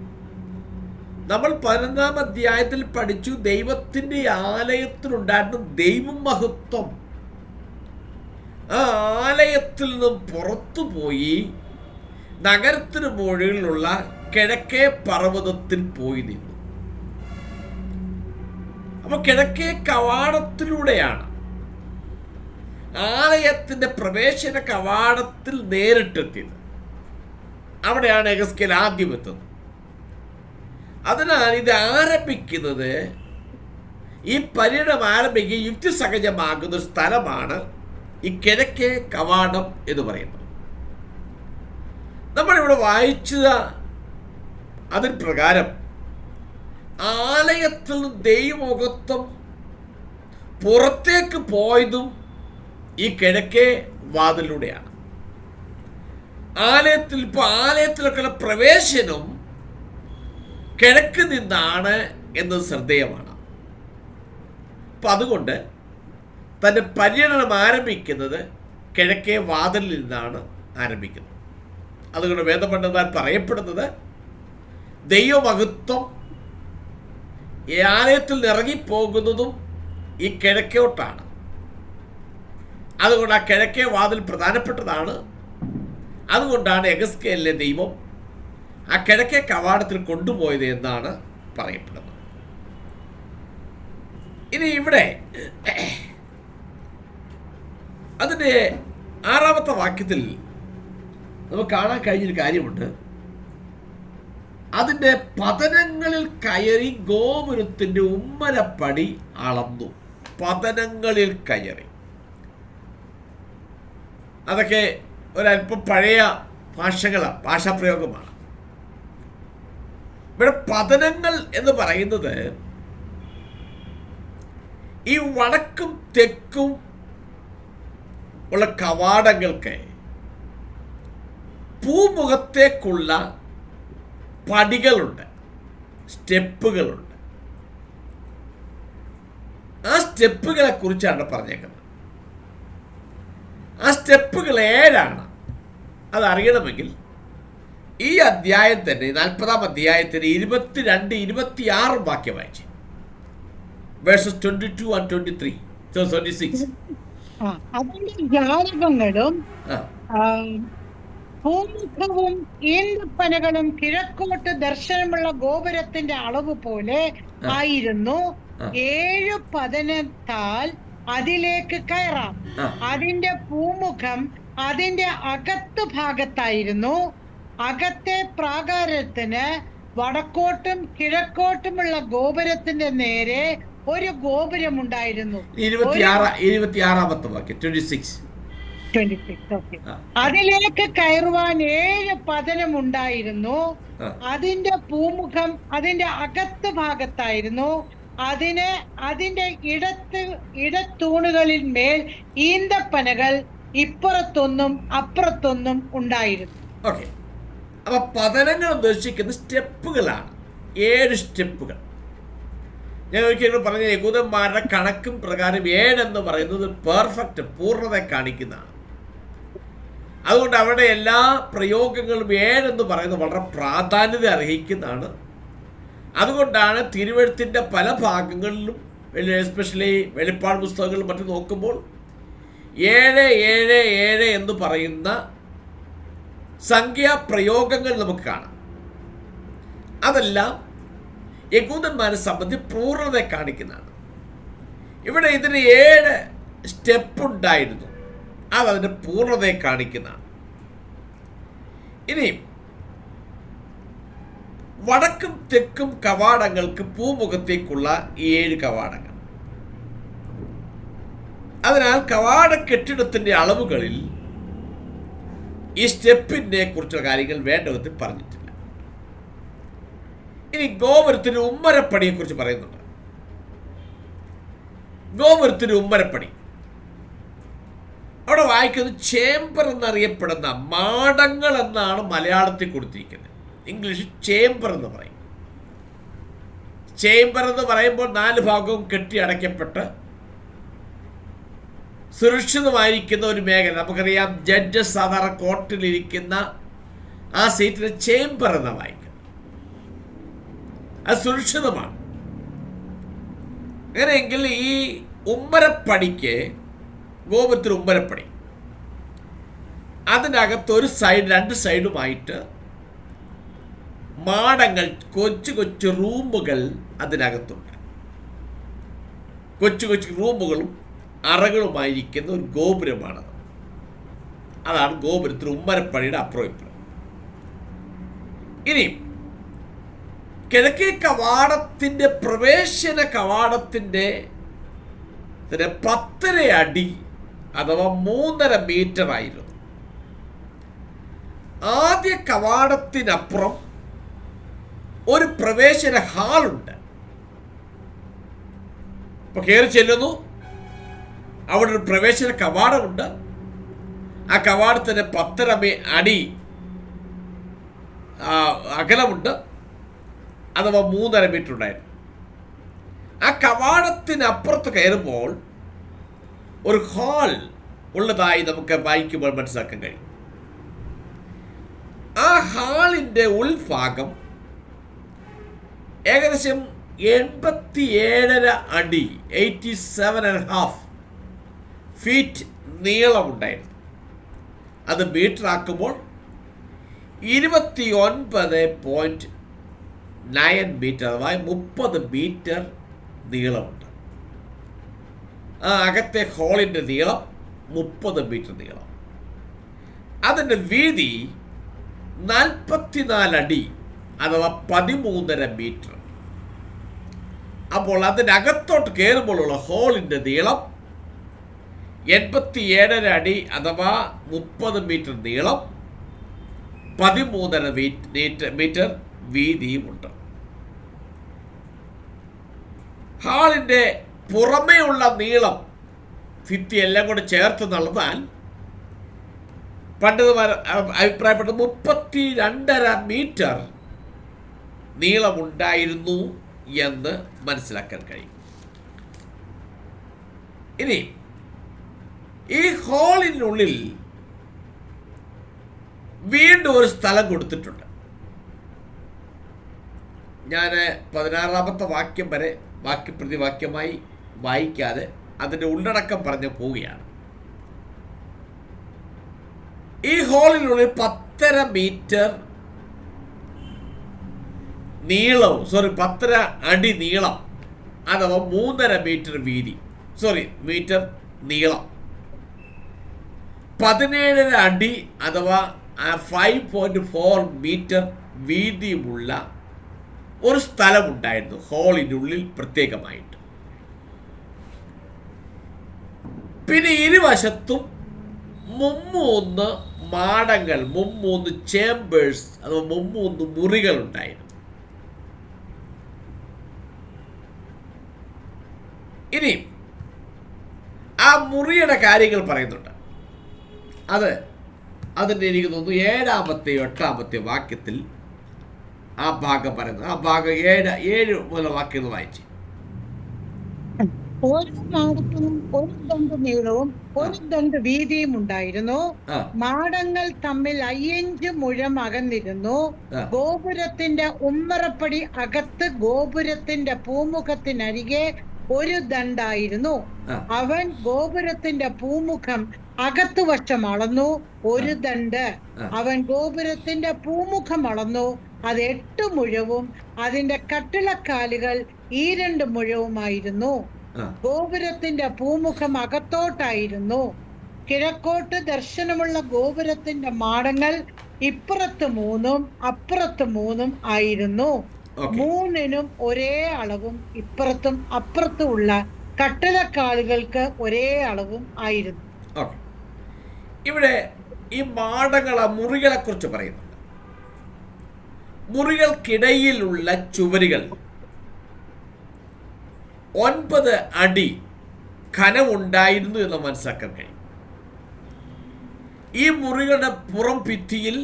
S1: നമ്മൾ 11-ാം അധ്യായത്തിൽ പഠിച്ചു ദൈവത്തിന്റെ ആലയത്തിലുണ്ടായിരുന്ന ദൈവമഹത്വം ആ ആലയത്തിൽ നിന്നും പുറത്തു പോയി നഗരത്തിന് മുകളിലുള്ള കിഴക്കേ പർവ്വതത്തിൽ പോയി നിന്നു. അപ്പൊ കിഴക്കേ കവാടത്തിലൂടെയാണ്, ആലയത്തിന്റെ പ്രവേശന കവാടത്തിൽ നേരിട്ടെത്തിയത്. അവിടെയാണ് യെഹെസ്കേൽ ആദ്യം എത്തുന്നത്. അതിനാൽ ഇത് ആരംഭിക്കുന്നത്, ഈ പര്യടനം ആരംഭിക്കുക യുക്തിസഹജമാകുന്ന ഒരു സ്ഥലമാണ് ഈ കിഴക്കേ കവാടം എന്ന് പറയുന്നത്. നമ്മളിവിടെ വായിച്ചത് അതിന് പ്രകാരം ആലയത്തിൽ ദൈവമഹത്വം പുറത്തേക്ക് പോയതും ഈ കിഴക്കേ വാതിലൂടെയാണ്. ആലയത്തിലൊക്കെയുള്ള പ്രവേശനം കിഴക്ക് നിന്നാണ് എന്നത് ശ്രദ്ധേയമാണ്. അപ്പം അതുകൊണ്ട് തൻ്റെ പര്യടനം ആരംഭിക്കുന്നത് കിഴക്കേ വാതിലിൽ നിന്നാണ് ആരംഭിക്കുന്നത്. അതുകൊണ്ട് വേദപണ്ഡിതന്മാർ പറയപ്പെടുന്നത് ദൈവമഹത്വം ഈ ആലയത്തിൽ ഇറങ്ങിപ്പോകുന്നതും ഈ കിഴക്കോട്ടാണ്. അതുകൊണ്ട് ആ കിഴക്കേ വാതിൽ പ്രധാനപ്പെട്ടതാണ്. അതുകൊണ്ടാണ് യെഹെസ്കേലിനെ ദൈവം ആ കിഴക്കേ കവാടത്തിൽ കൊണ്ടുപോയത് എന്നാണ് പറയപ്പെടുന്നത്. ഇനി ഇവിടെ അതിൻ്റെ 6-ാമത്തെ വാക്യത്തിൽ നമുക്ക് കാണാൻ കഴിഞ്ഞൊരു കാര്യമുണ്ട്. അതിൻ്റെ പതനങ്ങളിൽ കയറി ഗോപുരത്തിൻ്റെ ഉമ്മരപ്പടി അളന്നു. പതനങ്ങളിൽ കയറി, അതൊക്കെ ഒരല്പം പഴയ ഭാഷാപ്രയോഗമാണ്. ഇവിടെ പതനങ്ങൾ എന്ന് പറയുന്നത് ഈ വടക്കും തെക്കും ഉള്ള കവാടങ്ങൾക്ക് പൂമുഖത്തേക്കുള്ള പടികളുണ്ട്, സ്റ്റെപ്പുകളുണ്ട്. ആ സ്റ്റെപ്പുകളെ കുറിച്ചാണ് പറഞ്ഞേക്കുന്നത്. ആ സ്റ്റെപ്പുകൾ 7 അതറിയണമെങ്കിൽ ഈ അധ്യായം തന്നെ 40-ാം അധ്യായത്തിന് 22-26 വാക്യം വായിച്ചു. Versus 22 and 23, 26.
S2: അതിന്റെ ജാലകങ്ങളും പൂമുഖവും ഈന്തപ്പനകളും കിഴക്കോട്ട് ദർശനമുള്ള ഗോപുരത്തിന്റെ അളവ് പോലെ ആയിരുന്നു. 7 പതനത്താൽ അതിലേക്ക് കയറാം. അതിന്റെ പൂമുഖം അതിന്റെ അകത്ത് ഭാഗത്തായിരുന്നു. അകത്തെ പ്രാകാരത്തിന് വടക്കോട്ടും കിഴക്കോട്ടുമുള്ള ഗോപുരത്തിന്റെ നേരെ ഒരു ഗോപുരമുണ്ടായിരുന്നു.
S1: 26-ാമത്തെ വാക്യം 26.
S2: അതിലേക്ക് കയറുവാൻ 7 പതനമുണ്ടായിരുന്നു. അതിന്റെ പൂമുഖം അതിന്റെ അകത്ത് ഭാഗത്തായിരുന്നു. അതിന്റെ ഇടത്തൂണുകളിൽ മേൽ ഈന്തപ്പനകൾ ഇപ്പുറത്തൊന്നും അപ്പുറത്തൊന്നും ഉണ്ടായിരുന്നു.
S1: ഓക്കെ, അപ്പൊ പതനങ്ങൾ ഉദ്ദേശിക്കുന്ന സ്റ്റെപ്പുകളാണ്. 7 സ്റ്റെപ്പുകൾ. ഞാൻ ഒരിക്കലും പറഞ്ഞ യഹൂദന്മാരുടെ കണക്കും പ്രകാരം 7 എന്ന് പറയുന്നത് പെർഫെക്റ്റ്, പൂർണ്ണത കാണിക്കുന്നതാണ്. അതുകൊണ്ട് അവരുടെ എല്ലാ പ്രയോഗങ്ങളും 7 എന്ന് പറയുന്നത് വളരെ പ്രാധാന്യത അർഹിക്കുന്നതാണ്. അതുകൊണ്ടാണ് തിരുവെഴുത്തിൻ്റെ പല ഭാഗങ്ങളിലും, എസ്പെഷ്യലി വെളിപ്പാട് പുസ്തകങ്ങളിലും മറ്റും നോക്കുമ്പോൾ 7 എന്ന് പറയുന്ന സംഖ്യാപ്രയോഗങ്ങൾ നമുക്ക് കാണാം. അതെല്ലാം യഹൂദന്മാരെ സംബന്ധിച്ച് പൂർണ്ണത കാണിക്കുന്നതാണ്. ഇവിടെ ഇതിന് 7 സ്റ്റെപ്പ് ഉണ്ടായിരുന്നു, അതതിൻ്റെ പൂർണ്ണതയെ കാണിക്കുന്നതാണ്. ഇനി വടക്കും തെക്കും കവാടങ്ങൾക്ക് പൂമുഖത്തേക്കുള്ള 7 കവാടങ്ങൾ. അതിനാൽ കവാട കെട്ടിടത്തിൻ്റെ അളവുകളിൽ ഈ സ്റ്റെപ്പിനെ കുറിച്ചുള്ള കാര്യങ്ങൾ വേണ്ട വിധത്തിൽ പറഞ്ഞിട്ടില്ല. ഇനി ഗോപുരത്തിന് ഉമ്മരപ്പടിയെ കുറിച്ച് പറയുന്നുണ്ട്. ഗോപുരത്തിന് ഉമ്മരപ്പടി അവിടെ വായിക്കുന്നത് ചേംബർ എന്നറിയപ്പെടുന്ന മാടങ്ങൾ എന്നാണ് മലയാളത്തിൽ കൊടുത്തിരിക്കുന്നത്. ഇംഗ്ലീഷിൽ ചേംബർ എന്ന് പറയും. ചേംബർ എന്ന് പറയുമ്പോൾ 4 ഭാഗവും കെട്ടി അടയ്ക്കപ്പെട്ട് സുരക്ഷിതമായിരിക്കുന്ന ഒരു മേഖല. നമുക്കറിയാം, ജഡ്ജസ് സാധാരണ കോർട്ടിലിരിക്കുന്ന ആ സീറ്റിന് ചേംബർ എന്ന് വായിക്കുന്നത്. അത് സുരക്ഷിതമാണ്. അങ്ങനെയെങ്കിൽ ഈ ഉമ്മരപ്പടിക്ക്, ഗോപുരത്തിന് ഉമ്മരപ്പടി, അതിനകത്ത് ഒരു സൈഡ് 2 സൈഡുമായിട്ട് മാടങ്ങൾ, കൊച്ചു കൊച്ചു റൂമുകൾ അതിനകത്തുണ്ട്. കൊച്ചു കൊച്ചു റൂമുകളും അറകളുമായിരിക്കുന്ന ഒരു ഗോപുരമാണത്. അതാണ് ഗോപുരത്തിന് ഉമ്മരപ്പടിയുടെ അപ്പുറം ഇപ്പുറം. ഇനി കിഴക്കേ കവാടത്തിൻ്റെ പ്രവേശന കവാടത്തിൻ്റെ 10.5 അടി അഥവാ 3.5 മീറ്റർ ആയിരുന്നു. ആദ്യ കവാടത്തിനപ്പുറം ഒരു പ്രവേശന ഹാളുണ്ട്. ഇപ്പൊ കയറി ചെല്ലുന്നു, അവിടെ ഒരു പ്രവേശന കവാടമുണ്ട്. ആ കവാടത്തിന് 10.5 അടി അകലമുണ്ട്, അഥവാ 3.5 മീറ്റർ ഉണ്ടായിരുന്നു. ആ കവാടത്തിനപ്പുറത്ത് കയറുമ്പോൾ ഒരു ഹാൾ ഉള്ളതായി നമുക്ക് വായിക്കുമ്പോൾ മനസ്സിലാക്കാൻ കഴിയും. ആ ഹാളിൻ്റെ ഉൾഭാഗം ഏകദേശം 87.5 അടി 87.5 ഫീറ്റ് നീളമുണ്ടായിരുന്നു. അത് മീറ്റർ ആക്കുമ്പോൾ 29.9 മീറ്റർ അഥവാ 30 മീറ്റർ നീളമുണ്ട്. ആ അകത്തെ ഹോളിൻ്റെ നീളം 30 മീറ്റർ നീളം. അതിൻ്റെ വീതി 44 അടി അഥവാ 13.5 മീറ്റർ. അപ്പോൾ അതിനകത്തോട്ട് കയറുമ്പോഴുള്ള ഹോളിൻ്റെ നീളം 87.5 അടി അഥവാ 30 മീറ്റർ നീളം, 13.5 മീറ്റർ വീതിയുമുണ്ട്. ഹാളിൻ്റെ പുറമേയുള്ള നീളം ഭിത്തി എല്ലാം കൂടെ ചേർത്ത് നടന്നാൽ പണ്ഡിതന്മാർ അഭിപ്രായപ്പെട്ട 32.5 മീറ്റർ നീളമുണ്ടായിരുന്നു എന്ന് മനസ്സിലാക്കാൻ കഴിയും. ഇനി ഈ ഹാളിനുള്ളിൽ വീണ്ടും ഒരു സ്ഥലം കൊടുത്തിട്ടുണ്ട്. ഞാൻ 16ാമത്തെ വാക്യം വരെ വാക്യപ്രതിവാക്യമായി വായിക്കാതെ അതിൻ്റെ ഉള്ളടക്കം പറഞ്ഞു പോവുകയാണ്. ഈ ഹാളിനുള്ളിൽ 10.5 മീറ്റർ നീളവും 10.5 അടി നീളം അഥവാ 3.5 മീറ്റർ വീതി മീറ്റർ നീളം, 17.5 അടി അഥവാ 5.4 മീറ്റർ വീതിയുമുള്ള ഒരു സ്ഥലമുണ്ടായിരുന്നു ഹാളിനുള്ളിൽ പ്രത്യേകമായിട്ട്. പിന്നെ ഇരുവശത്തും 3 മാടങ്ങൾ, 3 ചേംബേഴ്സ് അഥവാ 3 മുറികൾ ഉണ്ടായിരുന്നു. ഇനി ആ മുറിയുടെ കാര്യങ്ങൾ പറയുന്നുണ്ട്. അതിൻ്റെ എനിക്ക് തോന്നുന്നു 7ാമത്തെയോ 8ാമത്തെയോ വാക്യത്തിൽ ആ ഭാഗം പറയുന്നത്. ആ ഭാഗം 7 മുതൽ വാക്യങ്ങൾ വായിച്ചു.
S2: ഓരോ മാടത്തിനും ഒരു ദണ്ട് നീളവും ഒരു ദണ്ട് വീതിയും ഉണ്ടായിരുന്നു. മാടങ്ങൾ തമ്മിൽ 5 മുഴം അകന്നിരുന്നു. ഗോപുരത്തിന്റെ ഉമ്മറപ്പടി അകത്ത് ഗോപുരത്തിന്റെ പൂമുഖത്തിനരികെ ഒരു ദണ്ടായിരുന്നു. അവൻ ഗോപുരത്തിന്റെ പൂമുഖം അകത്തു വശം അളന്നു, ഒരു ദണ്ട്. അവൻ ഗോപുരത്തിന്റെ പൂമുഖം അളന്നു, അത് 8 മുഴവും അതിന്റെ കട്ടിളക്കാലുകൾ 2 മുഴവുമായിരുന്നു. ഗോപുരത്തിന്റെ പൂമുഖം അകത്തോട്ടായിരുന്നു. കിഴക്കോട്ട് ദർശനമുള്ള ഗോപുരത്തിന്റെ മാടങ്ങൾ ഇപ്പുറത്ത് 3 അപ്പുറത്ത് 3 ആയിരുന്നു. 3-നും ഒരേ അളവും ഇപ്പുറത്തും അപ്പുറത്തും ഉള്ള കട്ടിളക്കാലുകൾക്ക് ഒരേ അളവും ആയിരുന്നു.
S1: ഇവിടെ ഈ മാടങ്ങളെ, മുറികളെ കുറിച്ച് പറയുന്നുണ്ട്. മുറികൾക്കിടയിലുള്ള ചുവരുകൾ 9 അടി ഖനമുണ്ടായിരുന്നു എന്ന് മനസ്സിലാക്കാൻ കഴിയും. ഈ മുറികളുടെ പുറം ഭിത്തിയിൽ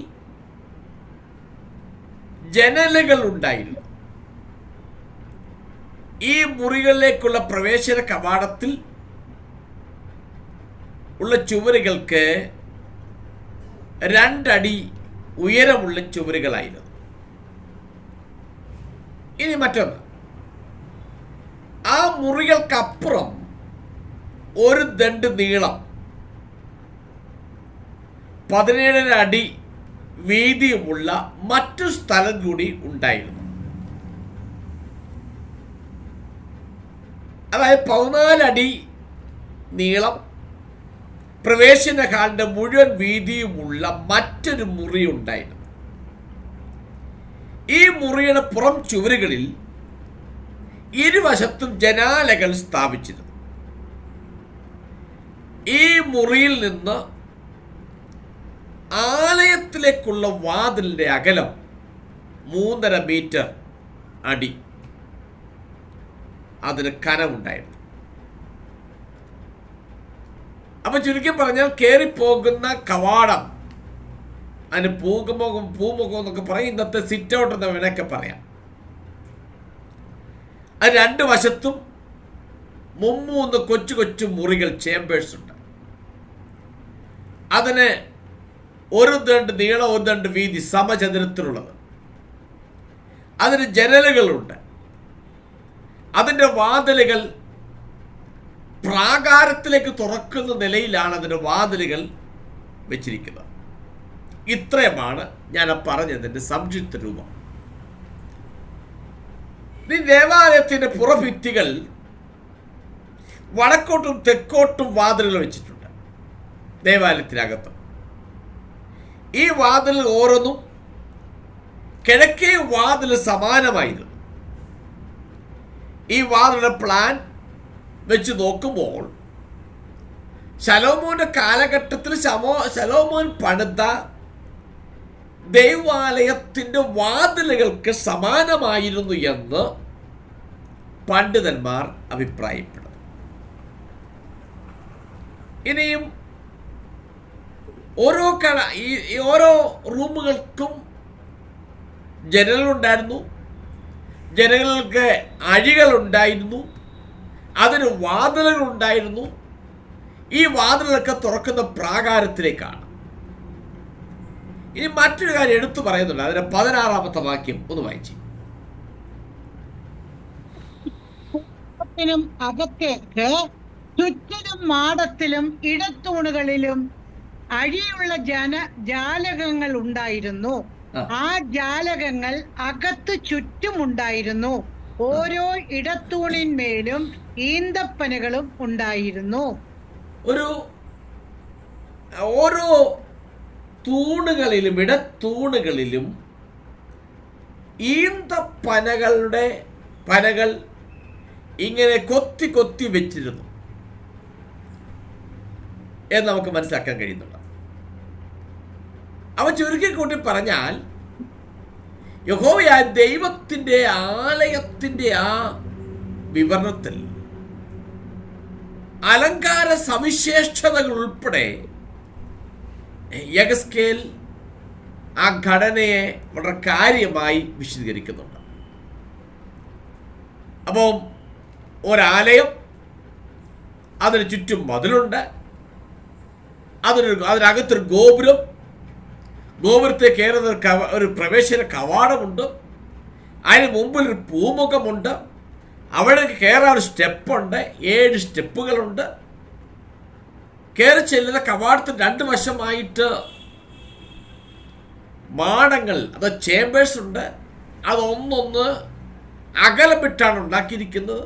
S1: ജനലുകൾ ഉണ്ടായിരുന്നു. ഈ മുറികളിലേക്കുള്ള പ്രവേശന കവാടത്തിൽ ഉള്ള ചുവരുകൾക്ക് 2 അടി ഉയരമുള്ള ചുവരുകളായിരുന്നു. ഇനി മറ്റൊന്ന്, ആ മുറികൾക്കപ്പുറം 1 ദണ്ട് നീളം 17 അടി വീതിയുമുള്ള മറ്റു സ്ഥലം കൂടി ഉണ്ടായിരുന്നു. അതായത് 14 അടി നീളം പ്രവേശന ഹാളിന്റെ മുഴുവൻ വീതിയുമുള്ള മറ്റൊരു മുറി ഉണ്ടായിരുന്നു. ഈ മുറിയുടെ പുറം ചുവരുകളിൽ ഇരുവശത്തും ജനാലകൾ സ്ഥാപിച്ചിരുന്നു. ഈ മുറിയിൽ നിന്ന് ആലയത്തിലേക്കുള്ള വാതിലിന്റെ അകലം 3.5 മീറ്റർ അടി. അതിന് കനമുണ്ടായിരുന്നു. അപ്പൊ ചുരുക്കി പറഞ്ഞാൽ കയറിപ്പോകുന്ന കവാടം, അതിന് പൂമുഖം എന്നൊക്കെ പറയും, ഇന്നത്തെ സിറ്റ് ഔട്ട് എന്ന് വേണമൊക്കെ പറയാം. അത് 2 വശത്തും 3 കൊച്ചു കൊച്ചു മുറികൾ, ചേമ്പേഴ്സ് ഉണ്ട്. അതിന് 1 ദണ്ട് നീളം 1 ദണ്ട് വീതി സമചതുരത്തിലുള്ളത്. അതിന് ജനലുകളുണ്ട്. അതിൻ്റെ വാതിലുകൾ പ്രാകാരത്തിലേക്ക് തുറക്കുന്ന നിലയിലാണ് അതിൻ്റെ വാതിലുകൾ വെച്ചിരിക്കുന്നത്. ഇത്രയുമാണ് ഞാൻ പറഞ്ഞതിൻ്റെ സംക്ഷിപ്ത രൂപം. ഈ ദേവാലയത്തിൻ്റെ പുറഭിത്തികൾ വടക്കോട്ടും തെക്കോട്ടും വാതിലുകൾ വെച്ചിട്ടുണ്ട് ദേവാലയത്തിനകത്ത്. ഈ വാതിൽ ഓരോന്നും കിഴക്കേ വാതിൽ സമാനമായിരുന്നു. ഈ വാതിലുടെ പ്ലാൻ വെച്ച് നോക്കുമ്പോൾ ശലോമോന്റെ കാലഘട്ടത്തിൽ ശലോമോൻ പണിത ദൈവാലയത്തിൻ്റെ വാതിലുകൾക്ക് സമാനമായിരുന്നു എന്ന് പണ്ഡിതന്മാർ അഭിപ്രായപ്പെടുന്നു. ഇനിയും ഓരോ റൂമുകൾക്കും ജനലുണ്ടായിരുന്നു. ജനലുകൾക്ക് അഴികളുണ്ടായിരുന്നു. അതിന് വാതിലുകളുണ്ടായിരുന്നു. ഈ വാതിലൊക്കെ തുറക്കുന്ന പ്രാകാരത്തിലേക്കാണ്. ഇനി മറ്റൊരു കാര്യം എടുത്തു പറയുന്നുണ്ട്. അതിന്റെ 16-ാമത്തെ വാക്യം ഒന്ന് വായിച്ചു.
S2: അകത്തേക്ക് ചുറ്റിലും മാടത്തിലും ഇടത്തൂണുകളിലും അഴിയുള്ള ജാലകങ്ങൾ ഉണ്ടായിരുന്നു. ആ ജാലകങ്ങൾ അകത്ത് ചുറ്റുമുണ്ടായിരുന്നു. ഓരോ ഇടത്തൂണിന്മേലും ഈന്തപ്പനകളും ഉണ്ടായിരുന്നു.
S1: ഓരോ തൂണുകളിലും ഇടത്തൂണുകളിലും ഈന്തപ്പനകളുടെ പനകൾ ഇങ്ങനെ കൊത്തി കൊത്തി വെച്ചിരുന്നു എന്ന് നമുക്ക് മനസ്സിലാക്കാൻ കഴിയുന്നുണ്ട്. അവ ചുരുക്കി കൂട്ടി പറഞ്ഞാൽ യഹോവയായ ദൈവത്തിൻ്റെ ആലയത്തിൻ്റെ ആ വിവരണത്തിൽ അലങ്കാര സവിശേഷതകൾ ഉൾപ്പെടെ യഹസ്കേൽ ആ ഘടനയെ വളരെ കാര്യമായി വിശദീകരിക്കുന്നുണ്ട്. അപ്പം ഒരാലയം, അതിന് ചുറ്റും മതിലുണ്ട്, അതിനകത്തൊരു ഗോപുരം, ഗോപുരത്തെ കയറുന്ന ഒരു പ്രവേശന കവാടമുണ്ട്, അതിന് മുമ്പിൽ ഒരു പൂമുഖമുണ്ട്, അവിടെ കയറാൻ ഒരു സ്റ്റെപ്പുണ്ട്, 7 സ്റ്റെപ്പുകളുണ്ട്. കയറി ചെല്ലുന്ന കവാടത്തിന് 2 വശമായിട്ട് മാടങ്ങൾ, അത് ചേമ്പേഴ്സ് ഉണ്ട്. അതൊന്നൊന്ന് അകലം വിട്ടാണ് ഉണ്ടാക്കിയിരിക്കുന്നത്.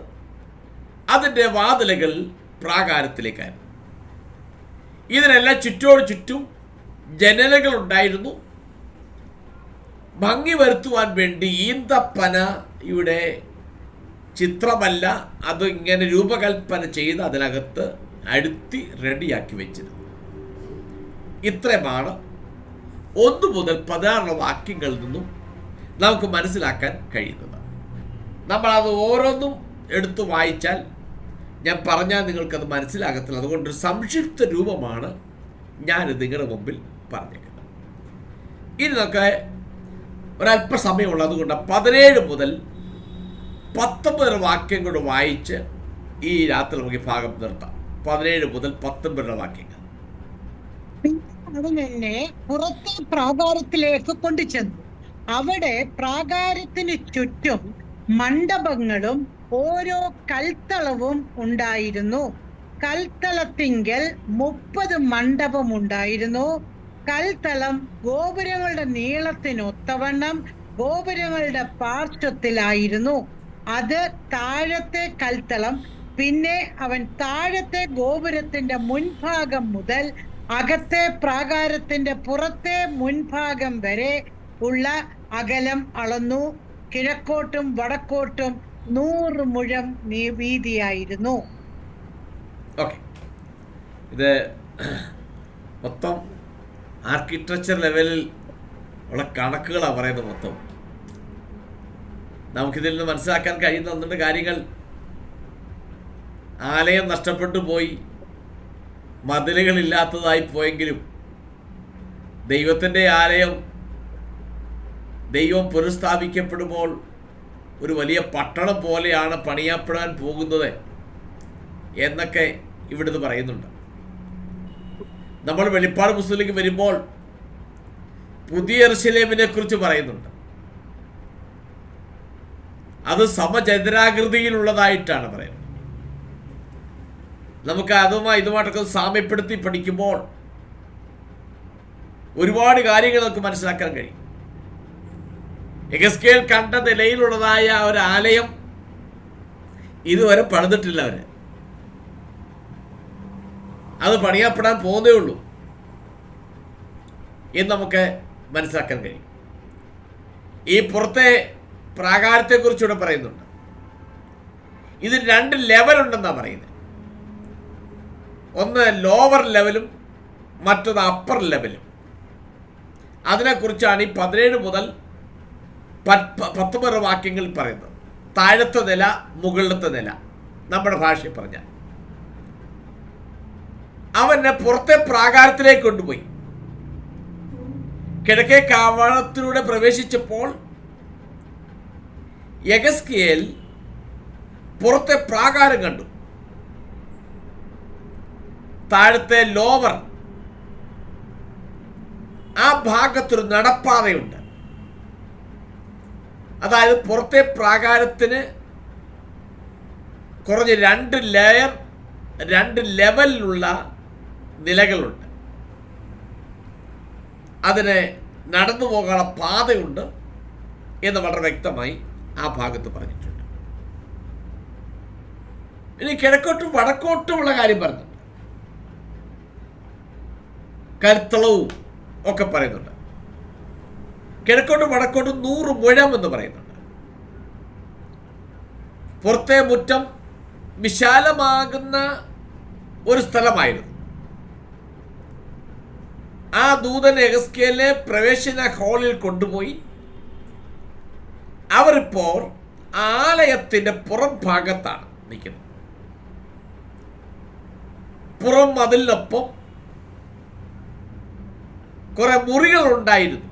S1: അതിൻ്റെ വാതിലുകൾ പ്രാകാരത്തിലേക്കായിരുന്നു. ഇതിനെല്ലാം ചുറ്റോട് ചുറ്റും ജനലുകൾ ഉണ്ടായിരുന്നു. ഭംഗി വരുത്തുവാൻ വേണ്ടി ഈന്തപ്പനയുടെ ചിത്രമല്ല, അത് ഇങ്ങനെ രൂപകൽപ്പന ചെയ്ത് അതിനകത്ത് അടുത്തി റെഡിയാക്കി വെച്ചിരുന്നു. ഇത്രയുമാണ് 1 മുതൽ 16 വാക്യങ്ങളിൽ നിന്നും നമുക്ക് മനസ്സിലാക്കാൻ കഴിയുന്നത്. നമ്മളത് ഓരോന്നും എടുത്തു വായിച്ചാൽ ഞാൻ പറഞ്ഞാൽ നിങ്ങൾക്കത് മനസ്സിലാകത്തില്ല. അതുകൊണ്ടൊരു സംക്ഷിപ്ത രൂപമാണ് ഞാൻ നിങ്ങളുടെ മുമ്പിൽ പറഞ്ഞേക്കുന്നത്. ഇനി നമുക്ക് ഒരല്പസമയമുള്ളത് കൊണ്ട് 17 മുതൽ 19 വാക്യം കൊണ്ട് വായിച്ച് ഈ രാത്രി നമുക്ക് ഈ ഭാഗം നിർത്താം. 17 മുതൽ 19 വാക്യങ്ങൾ.
S2: അവൻ എന്നെ പുറത്തെ പ്രാകാരത്തിലേക്ക് കൊണ്ടുചെന്നു. അവിടെ പ്രാകാരത്തിന് ചുറ്റും മണ്ഡപങ്ങളും ഓരോ കൽത്തളവും ഉണ്ടായിരുന്നു. കൽത്തളത്തിങ്കൽ 30 മണ്ഡപം ഉണ്ടായിരുന്നു. കൽത്തളം ഗോപുരങ്ങളുടെ നീളത്തിനൊത്തവണ്ണം ഗോപുരങ്ങളുടെ പാർശ്വത്തിലായിരുന്നു. അത് താഴത്തെ കൽത്തളം. പിന്നെ അവൻ താഴത്തെ ഗോപുരത്തിന്റെ മുൻഭാഗം മുതൽ അകത്തെ പ്രാകാരത്തിന്റെ പുറത്തെ മുൻഭാഗം വരെ ഉള്ള അകലം അളന്നു. കിഴക്കോട്ടും വടക്കോട്ടും 100 മുഴം വീതിയായിരുന്നു.
S1: ഓക്കെ, ഇത് മൊത്തം ആർക്കിടെക്ചർ ലെവലിൽ ഉള്ള കണക്കുകളാണ് പറയുന്നത്. മൊത്തം നമുക്കിതിൽ നിന്ന് മനസ്സിലാക്കാൻ കഴിയുന്ന 1-2 കാര്യങ്ങൾ. ആലയം നഷ്ടപ്പെട്ടു പോയി, മതിലുകളില്ലാത്തതായി പോയെങ്കിലും ദൈവത്തിൻ്റെ ആലയം ദൈവം പുനഃസ്ഥാപിക്കപ്പെടുമ്പോൾ ഒരു വലിയ പട്ടണം പോലെയാണ് പണിയപ്പെടാൻ പോകുന്നത് എന്നൊക്കെ ഇവിടുന്ന് പറയുന്നുണ്ട്. നമ്മൾ വെളിപ്പാട് പുസ്തകത്തിലേക്ക് വരുമ്പോൾ പുതിയ യെരൂശലേമിനെ കുറിച്ച് പറയുന്നുണ്ട്. അത് സമചതുരാകൃതിയിലുള്ളതായിട്ടാണ് പറയുന്നത്. നമുക്ക് ഇതുമായിട്ടൊക്കെ സാമ്യപ്പെടുത്തി പഠിക്കുമ്പോൾ ഒരുപാട് കാര്യങ്ങൾ നമുക്ക് മനസ്സിലാക്കാൻ കഴിയും. യെഹെസ്കേൽ കണ്ട നിലയിലുള്ളതായ ഒരു ആലയം ഇതുവരെ പണിതിട്ടില്ല. അത് പണിയപ്പെടാൻ പോകുന്നേ ഉള്ളൂ എന്ന് നമുക്ക് മനസ്സിലാക്കാൻ കഴിയും. ഈ പുറത്തെ പ്രാകാരത്തെക്കുറിച്ചുകൂടെ പറയുന്നുണ്ട്. ഇത് 2 ലെവലുണ്ടെന്നാണ് പറയുന്നത്. ഒന്ന് ലോവർ ലെവലും മറ്റൊന്ന് അപ്പർ ലെവലും. അതിനെക്കുറിച്ചാണ് ഈ 17 മുതൽ 19 വാക്യങ്ങളിൽ പറയുന്നത്. താഴത്തെ നില, മുകളിലത്തെ നില. നമ്മുടെ ഭാഷയിൽ പറഞ്ഞാൽ അവനെ പുറത്തെ പ്രാകാരത്തിലേക്ക് കൊണ്ടുപോയി. കിഴക്കേ കവാടത്തിലൂടെ പ്രവേശിച്ചപ്പോൾ യെഹെസ്കേൽ പുറത്തെ പ്രാകാരം കണ്ടു. താഴത്തെ ലോവർ ആ ഭാഗത്തൊരു നടപ്പാതയുണ്ട്. അതായത് പുറത്തെ പ്രാകാരത്തിന് കുറഞ്ഞ 2 ലെയർ 2 ലെവലിലുള്ള നിലകളുണ്ട്. അതിന് നടന്നു പോകാനുള്ള പാതയുണ്ട് എന്ന് വളരെ വ്യക്തമായി ആ ഭാഗത്ത് പറഞ്ഞിട്ടുണ്ട്. ഇനി കിഴക്കോട്ടും വടക്കോട്ടുമുള്ള കാര്യം പറഞ്ഞിട്ടുണ്ട്. കൽത്തളവും ഒക്കെ പറയുന്നുണ്ട്. കിഴക്കോട്ടും വടക്കോട്ടും 100 മുഴം എന്ന് പറയുന്നുണ്ട്. പുറത്തെ മുറ്റം വിശാലമാകുന്ന ഒരു സ്ഥലമായിരുന്നു. ആ ദൂതൻ യെഹെസ്കേലിനെ പ്രവേശന ഹാളിൽ കൊണ്ടുപോയി. അവരിപ്പോൾ ആലയത്തിന്റെ പുറം ഭാഗത്താണ് നിൽക്കുന്നത്. പുറം മതിലിനൊപ്പം കുറെ മുറികൾ ഉണ്ടായിരുന്നു.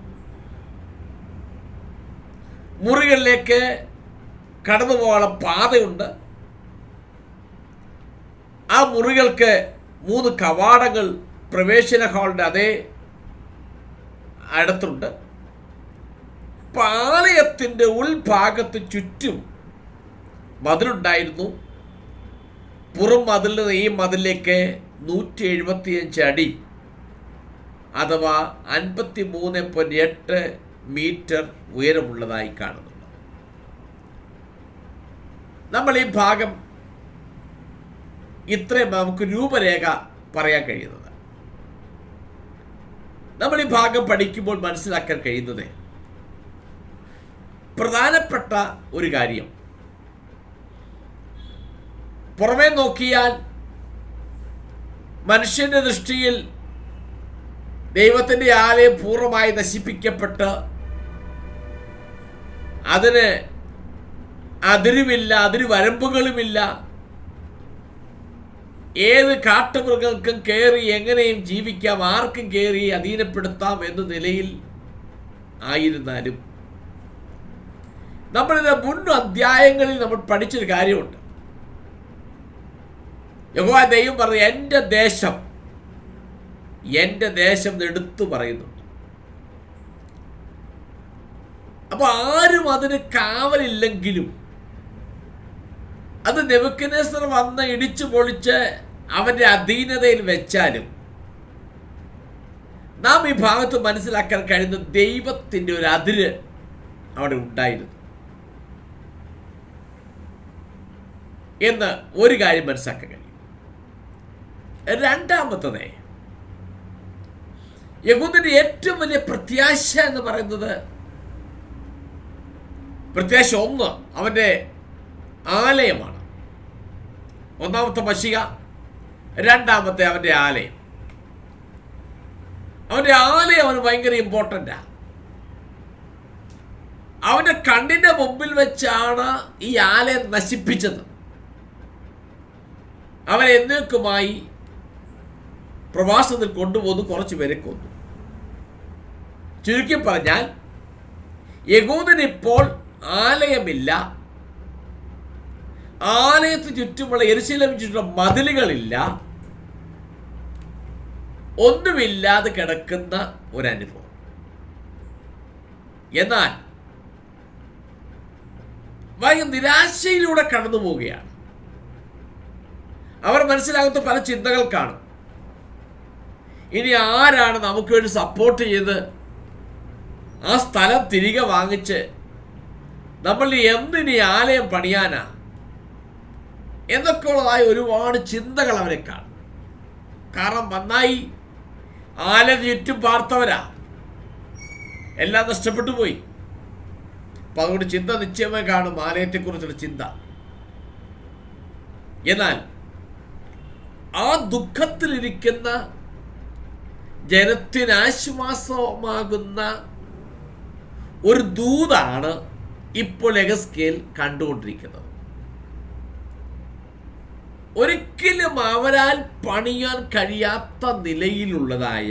S1: മുറികളിലേക്ക് കടന്നു പോകാനുള്ള പാതയുണ്ട്. ആ മുറികൾക്ക് 3 കവാടങ്ങൾ പ്രവേശന ഹാളിൻ്റെ അതേ അടുത്തുണ്ട്. ആലയത്തിൻ്റെ ഉൾഭാഗത്ത് ചുറ്റും മതിലുണ്ടായിരുന്നു. പുറം മതിലിൽ നിന്ന് ഈ മതിലിലേക്ക് 175 അടി അഥവാ 53.8 മീറ്റർ ഉയരമുള്ളതായി കാണുന്നുണ്ട്. നമ്മൾ ഈ ഭാഗം ഇത്രയും നമുക്ക് രൂപരേഖ പറയാൻ കഴിയുന്നത്. നമ്മൾ ഈ ഭാഗം പഠിക്കുമ്പോൾ മനസ്സിലാക്കാൻ കഴിയുന്നത് പ്രധാനപ്പെട്ട ഒരു കാര്യം, പുറമേ നോക്കിയാൽ മനുഷ്യന്റെ ദൃഷ്ടിയിൽ ദൈവത്തിൻ്റെ ആലയം പൂർണ്ണമായി നശിപ്പിക്കപ്പെട്ട് അതിന് അതിരുമില്ല, അതിര് വരമ്പുകളുമില്ല. ഏത് കാട്ടുമൃഗങ്ങൾക്കും കയറി എങ്ങനെയും ജീവിക്കാം, ആർക്കും കയറി അധീനപ്പെടുത്താം എന്ന നിലയിൽ ആയിരുന്നാലും നമ്മളിത് മുൻ അധ്യായങ്ങളിൽ നമ്മൾ പഠിച്ചൊരു കാര്യമുണ്ട്. യഹോവ ദൈവം പറഞ്ഞു, എൻ്റെ ദേശം എടുത്തു പറയുന്നുണ്ട്. അപ്പൊ ആരും അതിന് കാവലില്ലെങ്കിലും അത് നെബൂഖദ്നേസർ വന്ന് ഇടിച്ചു പൊളിച്ച് അവന്റെ അധീനതയിൽ വെച്ചാലും നാം ഈ ഭാഗത്ത് മനസ്സിലാക്കാൻ കഴിയുന്ന ദൈവത്തിൻ്റെ ഒരു അതിര് അവിടെ ഉണ്ടായിരുന്നു എന്ന് ഒരു കാര്യം മനസ്സിലാക്കാൻ കഴിയും. രണ്ടാമത്തത്, യഹൂദന്റെ ഏറ്റവും വലിയ പ്രത്യാശ എന്ന് പറയുന്നത്, പ്രത്യാശ ഒന്ന് അവന്റെ ആലയമാണ്. ഒന്നാമത്തെ മശിഹ, രണ്ടാമത്തെ അവന്റെ ആലയം. അവന്റെ ആലയം അവന് ഭയങ്കര ഇമ്പോർട്ടൻ്റാ. അവന്റെ കണ്ണിന്റെ മുമ്പിൽ വെച്ചാണ് ഈ ആലയം നശിപ്പിച്ചത്. അവൻ എന്നേക്കുമായി പ്രവാസത്തിൽ കൊണ്ടുപോകുന്നു, കുറച്ചു പേരെ കൊന്നു. ചുരുക്കി പറഞ്ഞാൽ യഹൂദന് ഇപ്പോൾ ആലയമില്ല, ആലയത്തിന് ചുറ്റുമുള്ള യെരൂശലേമിന് ചുറ്റുമുള്ള മതിലുകളില്ല, ഒന്നുമില്ലാതെ കിടക്കുന്ന ഒരനുഭവം. എന്നാൽ ഭയങ്കര നിരാശയിലൂടെ കടന്നു പോവുകയാണ്. അവർ മനസ്സിലാകുന്ന പല ചിന്തകൾ കാണും. ഇനി ആരാണ് നമുക്ക് വേണ്ടി സപ്പോർട്ട് ചെയ്ത് ആ സ്ഥലം തിരികെ വാങ്ങിച്ച് നമ്മൾ എന്തിനി ആലയം പണിയാനാ എന്നൊക്കെയുള്ളതായ ഒരുപാട് ചിന്തകൾ അവരെ കാണും. കാരണം നന്നായി ആലയം ചുറ്റും പാർത്തവരാ, എല്ലാം നഷ്ടപ്പെട്ടു പോയി. അപ്പം അതുകൊണ്ട് ചിന്ത നിശ്ചയമായി കാണും, ആലയത്തെക്കുറിച്ചുള്ള ചിന്ത. എന്നാൽ ആ ദുഃഖത്തിലിരിക്കുന്ന ജനത്തിന് ആശ്വാസമാകുന്ന ഒരു ദൂതാണ് ഇപ്പോൾ യെഹെസ്കേൽ കണ്ടുകൊണ്ടിരിക്കുന്നത്. ഒരിക്കലും അവരാൽ പണിയാൻ കഴിയാത്ത നിലയിലുള്ളതായ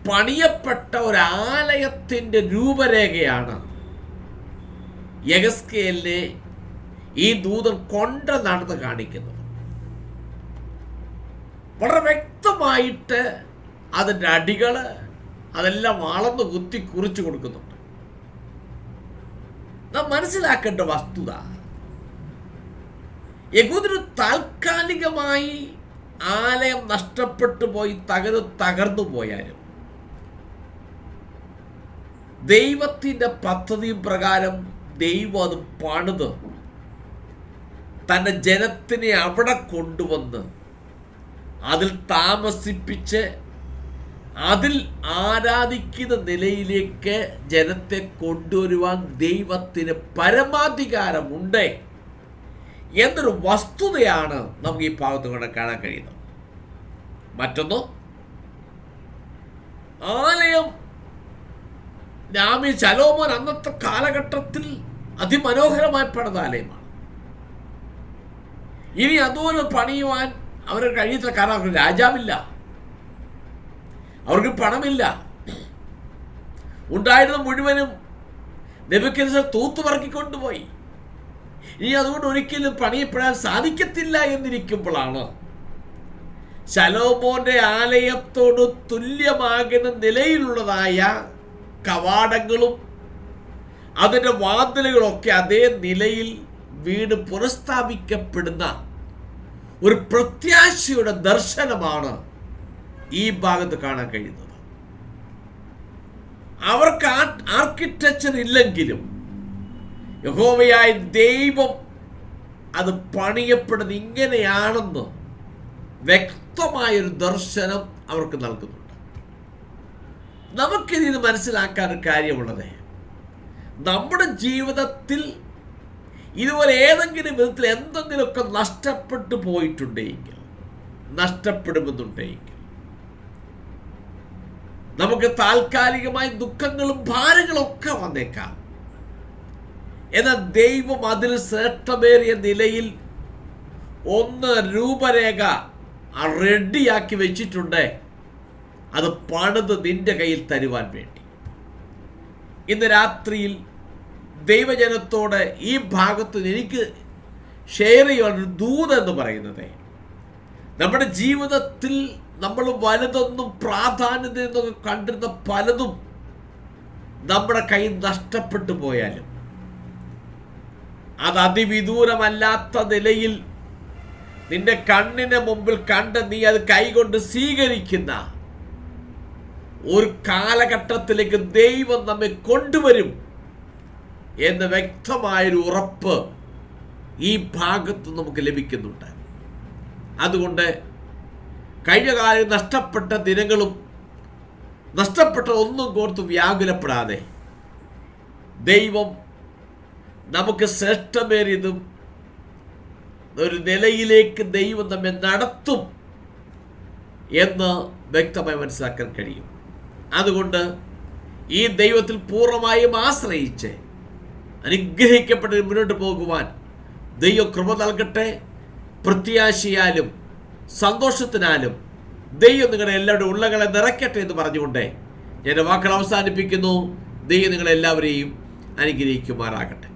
S1: പണിയപ്പെട്ട ഒരാലയത്തിൻ്റെ രൂപരേഖയാണ് യെഹെസ്കേലിനെ ഈ ദൂതൻ കൊണ്ട് നടന്ന് കാണിക്കുന്നത്. വളരെ വ്യക്തമായിട്ട് അതിൻ്റെ അടികൾ അതെല്ലാം വളർന്ന് കുത്തി കുറിച്ച് കൊടുക്കുന്നുണ്ട്. നാം മനസ്സിലാക്കേണ്ട വസ്തുത, യഹൂദന് താൽക്കാലികമായി ആലയം നഷ്ടപ്പെട്ടു പോയി തകർന്നു പോയാലും ദൈവത്തിൻ്റെ പദ്ധതി പ്രകാരം ദൈവം അത് പണിത് തൻ്റെ ജനത്തിനെ അവിടെ കൊണ്ടുവന്ന് അതിൽ താമസിപ്പിച്ച് അതിൽ ആരാധിക്കുന്ന നിലയിലേക്ക് ജനത്തെ കൊണ്ടുവരുവാൻ ദൈവത്തിന് പരമാധികാരമുണ്ട് എന്നൊരു വസ്തുതയാണ് നമുക്ക് ഈ ഭാഗത്ത് കൊണ്ട് കാണാൻ കഴിയുന്നത്. മറ്റൊന്ന്, ആലയം ശലോമോൻ അന്നത്തെ കാലഘട്ടത്തിൽ അതിമനോഹരമായി പണിത ആലയമാണ്. ഇനി അതുപോലെ പണിയുവാൻ അവർക്ക് കഴിയത്തില്ല. കാരണം അവർക്ക് രാജാവില്ല, അവർക്ക് പണമില്ല. ഉണ്ടായിരുന്ന മുഴുവനും നെബൂഖദ്നേസർ തൂത്തുപറക്കിക്കൊണ്ടുപോയി. ഇനി അതുകൊണ്ട് ഒരിക്കലും പണിയപ്പെടാൻ സാധിക്കത്തില്ല എന്നിരിക്കുമ്പോഴാണ് ശലോമോന്റെ ആലയത്തോട് തുല്യമാകുന്ന നിലയിലുള്ളതായ കവാടങ്ങളും അതിൻ്റെ വാതിലുകളൊക്കെ അതേ നിലയിൽ വീട് പുനഃസ്ഥാപിക്കപ്പെടുന്ന ഒരു പ്രത്യാശയുടെ ദർശനമാണ് ഈ ഭാഗത്ത് കാണാൻ കഴിയുന്നത്. അവർക്ക് ആർക്കിടെക്ചർ ഇല്ലെങ്കിലും യഹോവയായ ദൈവം അത് പണിയപ്പെടുന്നത് ഇങ്ങനെയാണെന്ന് വ്യക്തമായൊരു ദർശനം അവർക്ക് നൽകുന്നുണ്ട്. നമുക്കിത് മനസ്സിലാക്കാൻ ഒരു കാര്യമുള്ളത്, നമ്മുടെ ജീവിതത്തിൽ ഇതുപോലെ ഏതെങ്കിലും വിധത്തിൽ എന്തെങ്കിലുമൊക്കെ നഷ്ടപ്പെട്ടു പോയിട്ടുണ്ടെങ്കിൽ, നഷ്ടപ്പെടുമെന്നുണ്ടെങ്കിൽ നമുക്ക് താൽക്കാലികമായ ദുഃഖങ്ങളും ഭാരങ്ങളും ഒക്കെ വന്നേക്കാം. എന്നാൽ ദൈവം അതിൽ ശ്രേഷ്ഠമേറിയ നിലയിൽ ഒന്ന് രൂപരേഖ റെഡിയാക്കി വെച്ചിട്ടുണ്ട്. അത് പണിത് നിന്റെ കയ്യിൽ തരുവാൻ വേണ്ടി. ഇന്ന് രാത്രിയിൽ ദൈവജനത്തോട് ഈ ഭാഗത്ത് എനിക്ക് ഷെയർ ചെയ്യാനൊരു ദൂതെന്ന് പറയുന്നത്, നമ്മുടെ ജീവിതത്തിൽ നമ്മൾ വലുതൊന്നും പ്രാധാന്യതയെന്നൊക്കെ കണ്ടിരുന്ന പലതും നമ്മുടെ കയ്യിൽ നഷ്ടപ്പെട്ടു പോയാലും അത് അതിവിദൂരമല്ലാത്ത നിലയിൽ നിന്റെ കണ്ണിന് മുമ്പിൽ കണ്ട് നീ അത് കൈകൊണ്ട് സ്വീകരിക്കുന്ന ഒരു കാലഘട്ടത്തിലേക്ക് ദൈവം നമ്മെ കൊണ്ടുവരും എന്ന് വ്യക്തമായൊരു ഉറപ്പ് ഈ ഭാഗത്ത് നമുക്ക് ലഭിക്കുന്നുണ്ട്. അതുകൊണ്ട് കഴിഞ്ഞ കാലം നഷ്ടപ്പെട്ട ദിനങ്ങളും നഷ്ടപ്പെട്ട ഒന്നും കോർത്ത് വ്യാകുലപ്പെടാതെ ദൈവം നമുക്ക് ശ്രേഷ്ഠമേറിയതും ഒരു നിലയിലേക്ക് ദൈവം നമ്മെ നടത്തും എന്ന് വ്യക്തമായി മനസ്സിലാക്കാൻ കഴിയും. അതുകൊണ്ട് ഈ ദൈവത്തിൽ പൂർണ്ണമായും ആശ്രയിച്ച് അനുഗ്രഹിക്കപ്പെട്ട് മുന്നോട്ട് പോകുവാൻ ദൈവം കൃപ നൽകട്ടെ. പ്രത്യാശയാലും സന്തോഷത്തിനാലും ദൈവം നിങ്ങളുടെ എല്ലാവരുടെ ഉള്ളകളെ നിറയ്ക്കട്ടെ എന്ന് പറഞ്ഞുകൊണ്ട് ഞാൻ വാക്കുകൾ അവസാനിപ്പിക്കുന്നു. ദൈവം നിങ്ങളെല്ലാവരെയും അനുഗ്രഹിക്കുമാറാകട്ടെ.